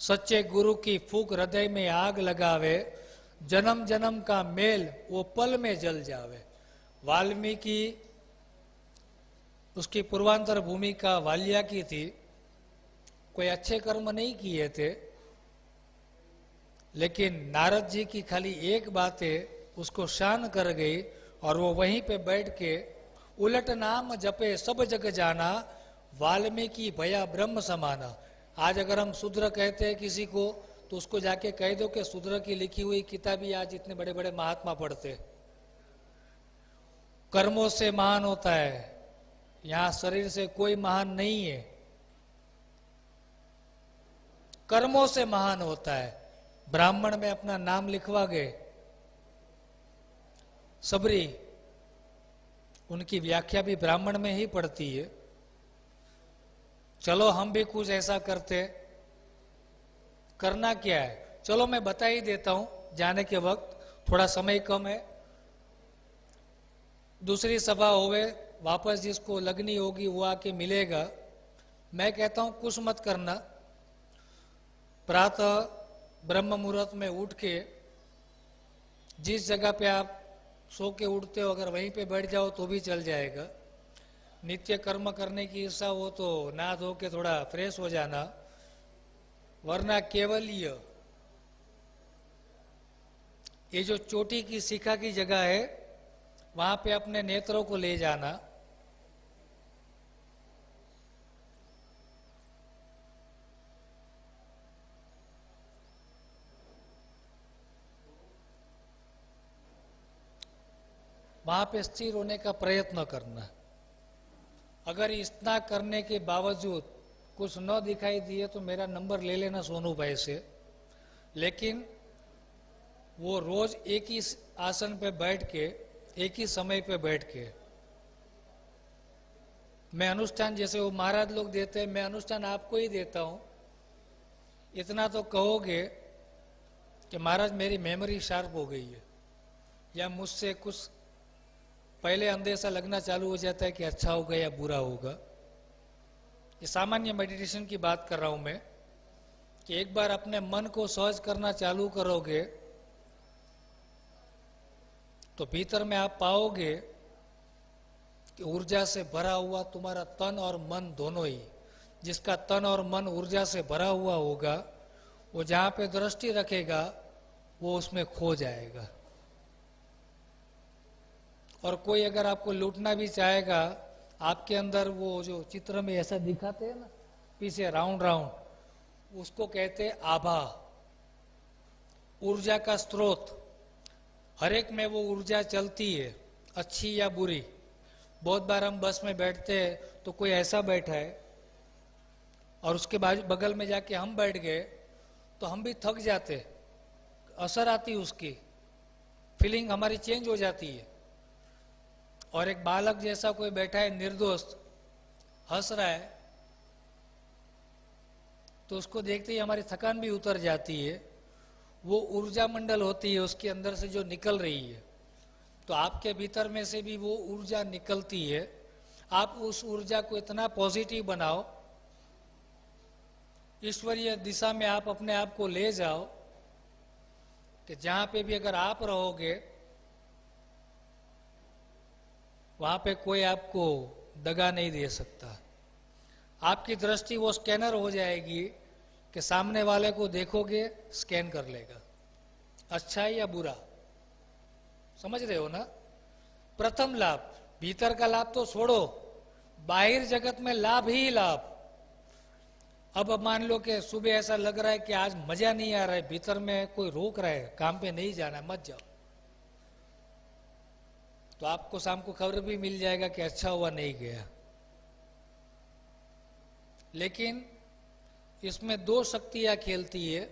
सच्चे गुरु की फूंक हृदय में आग लगावे, जन्म जन्म का मेल वो पल में जल जावे। वाल्मीकि, उसकी पूर्वांतर भूमिका वाल्या की थी, कोई अच्छे कर्म नहीं किए थे, लेकिन नारद जी की खाली एक बात है उसको शान कर गई, और वो वहीं पे बैठ के उलट नाम जपे सब जग जाना, वाल्मीकि भया ब्रह्म समाना। आज अगर हम शूद्र कहते हैं किसी को, तो उसको जाके कह दो कि शूद्र की लिखी हुई किताबी आज इतने बड़े बड़े महात्मा पढ़ते। कर्मों से महान होता है, यहां शरीर से कोई महान नहीं है, कर्मों से महान होता है। ब्राह्मण में अपना नाम लिखवा गए, सबरी, उनकी व्याख्या भी ब्राह्मण में ही पड़ती है। चलो हम भी कुछ ऐसा करते, करना क्या है? चलो मैं बता ही देता हूं, जाने के वक्त थोड़ा समय कम है, दूसरी सभा होवे, वापस जिसको लगनी होगी वो आके मिलेगा। मैं कहता हूं कुछ मत करना, प्रातः ब्रह्म मुहूर्त में उठ के जिस जगह पे आप सो के उठते हो, अगर वहीं पे बैठ जाओ तो भी चल जाएगा। नित्य कर्म करने की इच्छा हो तो नहा धो के थोड़ा फ्रेश हो जाना, वरना केवल ये जो चोटी की शिखा की जगह है वहां पे अपने नेत्रों को ले जाना। वहां पे स्थिर होने का प्रयत्न करना। अगर इतना करने के बावजूद कुछ न दिखाई दिए तो मेरा नंबर ले लेना सोनू भाई से, लेकिन वो रोज एक ही आसन पे बैठ के, एक ही समय पे बैठ के, मैं अनुष्ठान जैसे वो महाराज लोग देते हैं, मैं अनुष्ठान आपको ही देता हूं। इतना तो कहोगे कि महाराज मेरी मेमोरी शार्प हो गई है, या मुझसे कुछ पहले अंदेशा लगना चालू हो जाता है कि अच्छा होगा या बुरा होगा। ये सामान्य मेडिटेशन की बात कर रहा हूं मैं, कि एक बार अपने मन को सहज करना चालू करोगे तो भीतर में आप पाओगे कि ऊर्जा से भरा हुआ तुम्हारा तन और मन दोनों ही जिसका तन और मन ऊर्जा से भरा हुआ होगा, वो जहां पे दृष्टि रखेगा वो उसमें खो जाएगा। और कोई अगर आपको लूटना भी चाहेगा, आपके अंदर वो जो चित्र में ऐसा दिखाते हैं ना, पीछे राउंड राउंड, उसको कहते हैं आभा, ऊर्जा का स्रोत। हर एक में वो ऊर्जा चलती है, अच्छी या बुरी। बहुत बार हम बस में बैठते हैं तो कोई ऐसा बैठा है और उसके बगल में जाके हम बैठ गए तो हम भी थक जाते, असर आती उसकी, फीलिंग हमारी चेंज हो जाती है। और एक बालक जैसा कोई बैठा है निर्दोष, हंस रहा है, तो उसको देखते ही हमारी थकान भी उतर जाती है। वो ऊर्जा मंडल होती है उसके अंदर से जो निकल रही है। तो आपके भीतर में से भी वो ऊर्जा निकलती है। आप उस ऊर्जा को इतना पॉजिटिव बनाओ, ईश्वरीय दिशा में आप अपने आप को ले जाओ कि जहां पे भी अगर आप रहोगे वहां पे कोई आपको दगा नहीं दे सकता। आपकी दृष्टि वो स्कैनर हो जाएगी कि सामने वाले को देखोगे, स्कैन कर लेगा, अच्छा है या बुरा। समझ रहे हो ना? प्रथम लाभ, भीतर का लाभ तो छोड़ो, बाहर जगत में लाभ ही लाभ। अब मान लो कि सुबह ऐसा लग रहा है कि आज मजा नहीं आ रहा है, भीतर में कोई रोक रहा है, काम पे नहीं जाना है, मत जाओ, तो आपको शाम को खबर भी मिल जाएगा कि अच्छा हुआ नहीं गया। लेकिन इसमें दो शक्तियां खेलती है,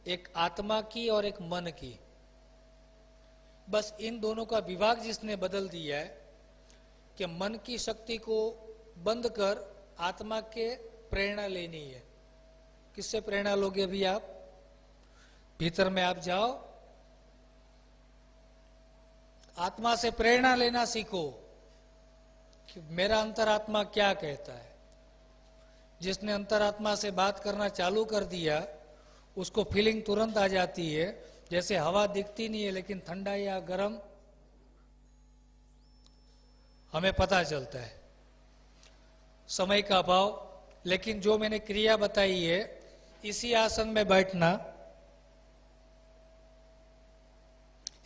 एक आत्मा की और एक मन की। बस इन दोनों का विभाग जिसने बदल दिया है कि मन की शक्ति को बंद कर आत्मा के प्रेरणा लेनी है। किससे प्रेरणा लोगे अभी आप? भीतर में आप जाओ, आत्मा से प्रेरणा लेना सीखो कि मेरा अंतरात्मा क्या कहता है। जिसने अंतरात्मा से बात करना चालू कर दिया उसको फीलिंग तुरंत आ जाती है, जैसे हवा दिखती नहीं है लेकिन ठंडा या गर्म हमें पता चलता है। समय का अभाव, लेकिन जो मैंने क्रिया बताई है, इसी आसन में बैठना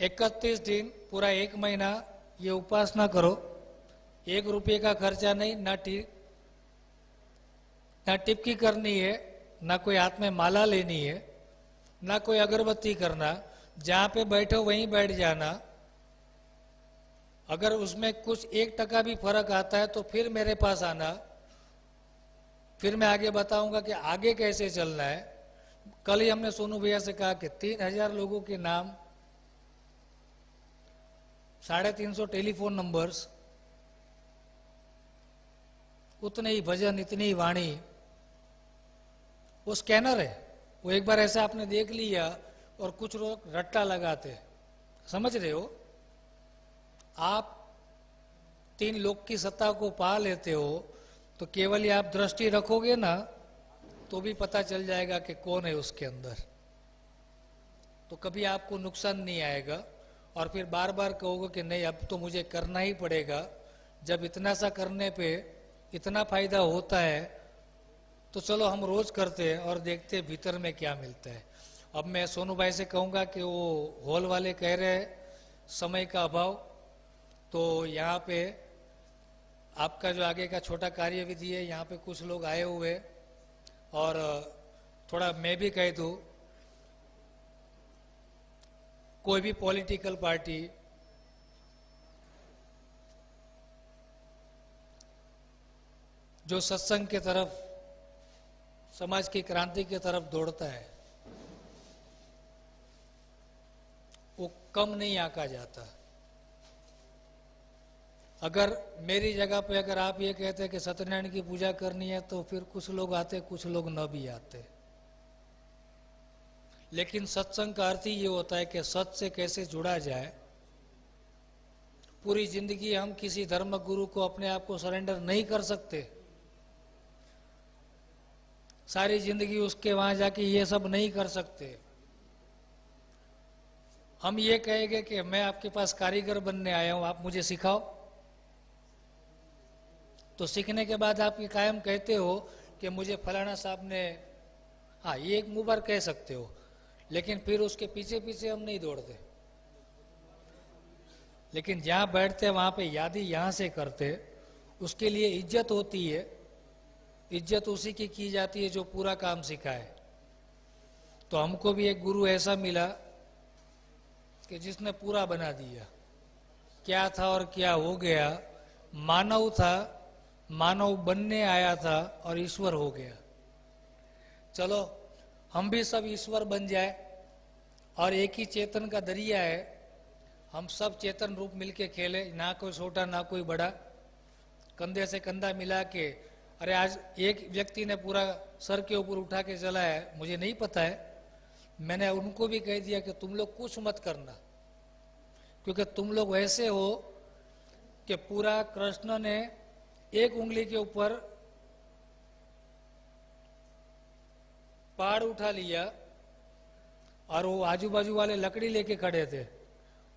31 दिन, पूरा 1 महीना ये उपासना करो। 1 रुपये का खर्चा नहीं, ना टिपकी करनी है, ना कोई हाथ में माला लेनी है, ना कोई अगरबत्ती करना। जहां पे बैठो वहीं बैठ जाना। अगर उसमें कुछ 1% भी फर्क आता है तो फिर मेरे पास आना, फिर मैं आगे बताऊंगा कि आगे कैसे चलना है। कल ही हमने सोनू भैया से कहा कि 3000 लोगों के नाम, 350 टेलीफोन नंबर्स, उतने ही भजन, इतनी ही वाणी, वो स्कैनर है। वो एक बार ऐसा आपने देख लिया और कुछ लोग रट्टा लगाते, समझ रहे हो? आप 3 लोक की सत्ता को पा लेते हो तो केवल ही आप दृष्टि रखोगे ना तो भी पता चल जाएगा कि कौन है उसके अंदर, तो कभी आपको नुकसान नहीं आएगा। और फिर बार बार कहोगे कि नहीं अब तो मुझे करना ही पड़ेगा। जब इतना सा करने पे इतना फायदा होता है तो चलो हम रोज करते हैं और देखते हैं भीतर में क्या मिलता है। अब मैं सोनू भाई से कहूँगा कि वो हॉल वाले कह रहे हैं समय का अभाव, तो यहाँ पे आपका जो आगे का छोटा कार्यविधि है, यहाँ पे कुछ लोग आए हुए, और थोड़ा मैं भी कह दूँ, कोई भी पॉलिटिकल पार्टी जो सत्संग के तरफ, समाज की क्रांति की तरफ दौड़ता है, वो कम नहीं आंका जाता। अगर मेरी जगह पे अगर आप ये कहते कि सत्यनारायण की पूजा करनी है तो फिर कुछ लोग आते, कुछ लोग न भी आते। लेकिन सत्संग का अर्थ ही ये होता है कि सत्य से कैसे जुड़ा जाए। पूरी जिंदगी हम किसी धर्म गुरु को अपने आप को सरेंडर नहीं कर सकते। सारी जिंदगी उसके वहां जाके ये सब नहीं कर सकते। हम ये कहेंगे कि मैं आपके पास कारीगर बनने आया हूं, आप मुझे सिखाओ। तो सीखने के बाद आप ये कायम कहते हो कि मुझे फलाना साहब ने, हाँ ये एक मुंह पर कह सकते हो, लेकिन फिर उसके पीछे पीछे हम नहीं दौड़ते। लेकिन जहाँ बैठते वहाँ पे यादी यहाँ से करते, उसके लिए इज्जत होती है। इज्जत उसी की जाती है जो पूरा काम सिखाए। तो हमको भी एक गुरु ऐसा मिला कि जिसने पूरा बना दिया। क्या था और क्या हो गया। मानव था, मानव बनने आया था और ईश्वर हो गया। चलो हम भी सब ईश्वर बन जाए, और एक ही चेतन का दरिया है, हम सब चेतन रूप मिलके खेले, ना कोई छोटा ना कोई बड़ा, कंधे से कंधा मिला के। अरे आज एक व्यक्ति ने पूरा सर के ऊपर उठा के चला है, मुझे नहीं पता है, मैंने उनको भी कह दिया कि तुम लोग कुछ मत करना, क्योंकि तुम लोग ऐसे हो कि पूरा कृष्ण ने एक उंगली के ऊपर पहाड़ उठा लिया, और वो आजू बाजू वाले लकड़ी लेके खड़े थे,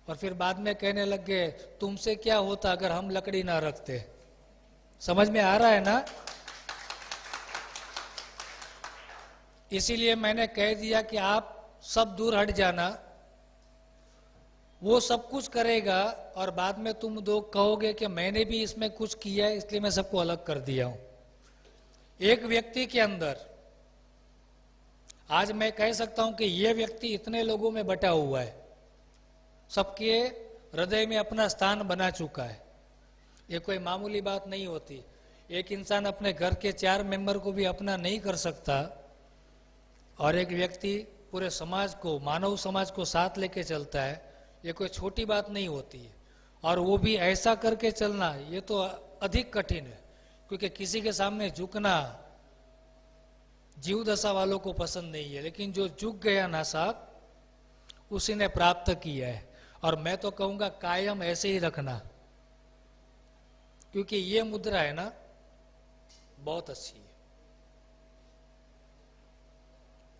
और फिर बाद में कहने लग गए तुमसे क्या होता अगर हम लकड़ी ना रखते। समझ में आ रहा है ना। इसीलिए मैंने कह दिया कि आप सब दूर हट जाना, वो सब कुछ करेगा, और बाद में तुम दो कहोगे कि मैंने भी इसमें कुछ किया है, इसलिए मैं सबको अलग कर दिया हूं। एक व्यक्ति के अंदर आज मैं कह सकता हूं कि यह व्यक्ति इतने लोगों में बटा हुआ है, सबके हृदय में अपना स्थान बना चुका है। ये कोई मामूली बात नहीं होती। एक इंसान अपने घर के 4 मेंबर को भी अपना नहीं कर सकता, और एक व्यक्ति पूरे समाज को, मानव समाज को साथ लेके चलता है, ये कोई छोटी बात नहीं होती है। और वो भी ऐसा करके चलना, ये तो अधिक कठिन है, क्योंकि किसी के सामने झुकना जीव दशा वालों को पसंद नहीं है, लेकिन जो झुक गया ना साहब, उसी ने प्राप्त किया है। और मैं तो कहूंगा कायम ऐसे ही रखना, क्योंकि ये मुद्रा है ना बहुत अच्छी है।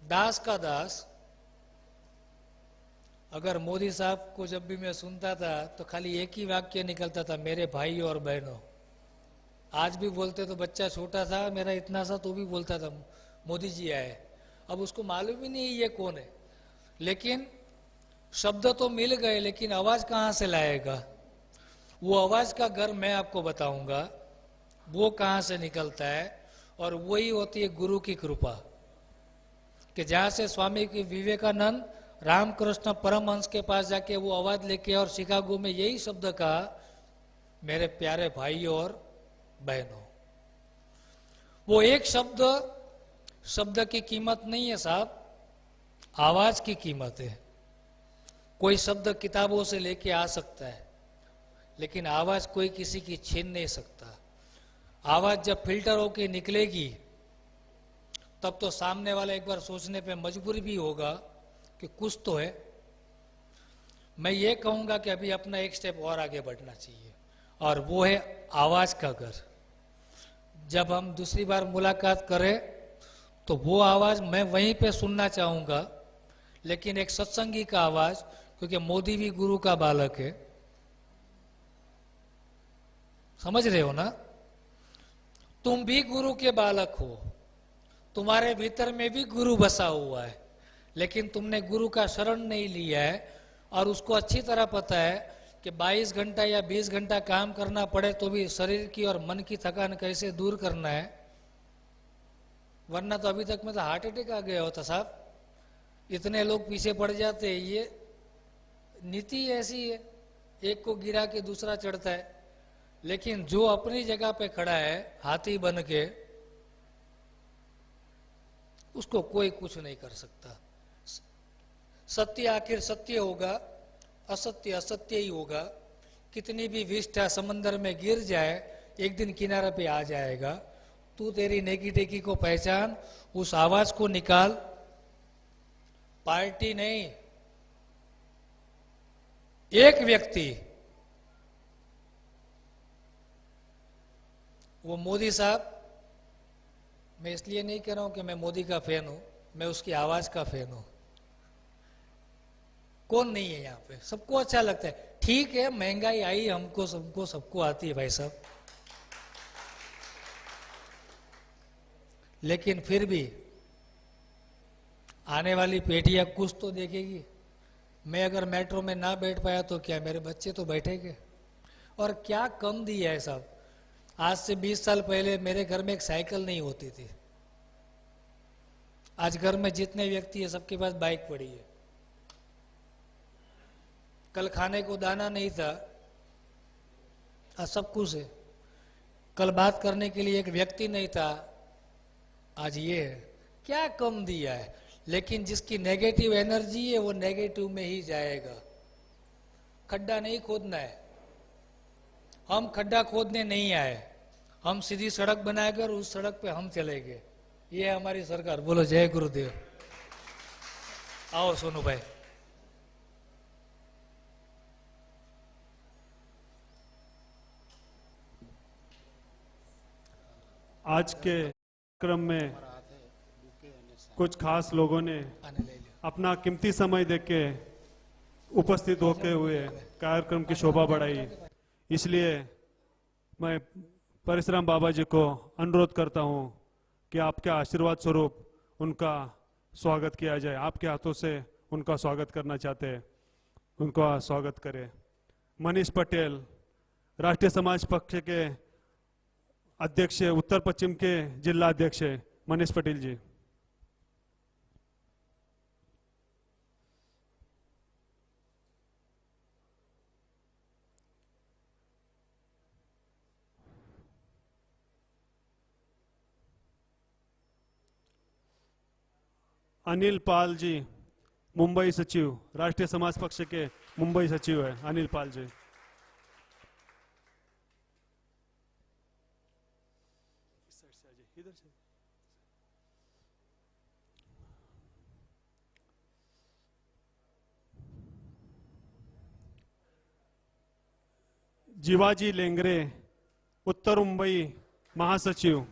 दास का दास। अगर मोदी साहब को जब भी मैं सुनता था तो खाली एक ही वाक्य निकलता था, मेरे भाई और बहनों। आज भी बोलते तो बच्चा छोटा था मेरा इतना सा, तो भी बोलता था मोदी जी आए। अब उसको मालूम ही नहीं ये कौन है, लेकिन शब्द तो मिल गए, लेकिन आवाज कहां से लाएगा। वो आवाज का घर मैं आपको बताऊंगा, वो कहां से निकलता है। और वही होती है गुरु की कृपा, कि जहां से स्वामी की विवेकानंद रामकृष्ण परमहंस के पास जाके वो आवाज लेके और शिकागो में यही शब्द कहा, मेरे प्यारे भाइयों और बहनों। वो एक शब्द की कीमत नहीं है साहब, आवाज की कीमत है। कोई शब्द किताबों से लेके आ सकता है, लेकिन आवाज कोई किसी की छीन नहीं सकता। आवाज जब फिल्टर होके निकलेगी, तब तो सामने वाला एक बार सोचने पे मजबूर भी होगा कि कुछ तो है। मैं ये कहूंगा कि अभी अपना एक स्टेप और आगे बढ़ना चाहिए, और वो है आवाज का घर। जब हम दूसरी बार मुलाकात करें तो वो आवाज मैं वहीं पे सुनना चाहूंगा, लेकिन एक सत्संगी का आवाज, क्योंकि मोदी भी गुरु का बालक है। समझ रहे हो ना। तुम भी गुरु के बालक हो, तुम्हारे भीतर में भी गुरु बसा हुआ है, लेकिन तुमने गुरु का शरण नहीं लिया है। और उसको अच्छी तरह पता है कि 22 घंटा या 20 घंटा काम करना पड़े तो भी शरीर की और मन की थकान कैसे दूर करना है। वरना तो अभी तक में तो हार्ट अटैक आ गया होता साहब, इतने लोग पीछे पड़ जाते हैं। ये नीति ऐसी है, एक को गिरा के दूसरा चढ़ता है। लेकिन जो अपनी जगह पे खड़ा है हाथी बन के, उसको कोई कुछ नहीं कर सकता। सत्य आखिर सत्य होगा, असत्य असत्य ही होगा। कितनी भी विष्ठा समंदर में गिर जाए, एक दिन किनारे पे आ जाएगा। तू तेरी नेकी टेकी को पहचान, उस आवाज को निकाल। पार्टी नहीं, एक व्यक्ति। वो मोदी साहब, मैं इसलिए नहीं कह रहा हूं कि मैं मोदी का फैन हूं, मैं उसकी आवाज का फैन हूं। कौन नहीं है यहाँ पे, सबको अच्छा लगता है। ठीक है, महंगाई आई, हमको सबको आती है भाई साहब, लेकिन फिर भी आने वाली पीढ़ियां कुछ तो देखेगी। मैं अगर मेट्रो में ना बैठ पाया तो क्या मेरे बच्चे तो बैठेंगे। और क्या कम दिया है सब। आज से 20 साल पहले मेरे घर में एक साइकिल नहीं होती थी। आज घर में जितने व्यक्ति है सबके पास बाइक पड़ी है। कल खाने को दाना नहीं था, आज सब कुछ है। कल बात करने के लिए एक व्यक्ति नहीं था, आज ये है। क्या कम दिया है। लेकिन जिसकी नेगेटिव एनर्जी है वो नेगेटिव में ही जाएगा। खड्डा नहीं खोदना है। हम खड्डा खोदने नहीं आए, हम सीधी सड़क बनाकर उस सड़क पे हम चलेंगे। ये है हमारी सरकार। बोलो जय गुरुदेव। आओ सोनू भाई। आज के क्रम में कुछ खास लोगों ने अपना कीमती समय देके उपस्थित होके हुए कार्यक्रम की शोभा बढ़ाई। इसलिए मैं परशुराम बाबा जी को अनुरोध करता हूं कि आपके आशीर्वाद स्वरूप उनका स्वागत किया जाए। आपके हाथों से उनका स्वागत करना चाहते हैं, उनका स्वागत करें। मनीष पटेल, राष्ट्रीय समाज पक्ष के अध्यक्ष, उत्तर पश्चिम के जिला अध्यक्ष मनीष पटेल जी। अनिल पाल जी, मुंबई सचिव, राष्ट्रीय समाज पक्ष के मुंबई सचिव है अनिल पाल जी। जीवाजी लेंगरे, उत्तर मुंबई महासचिव।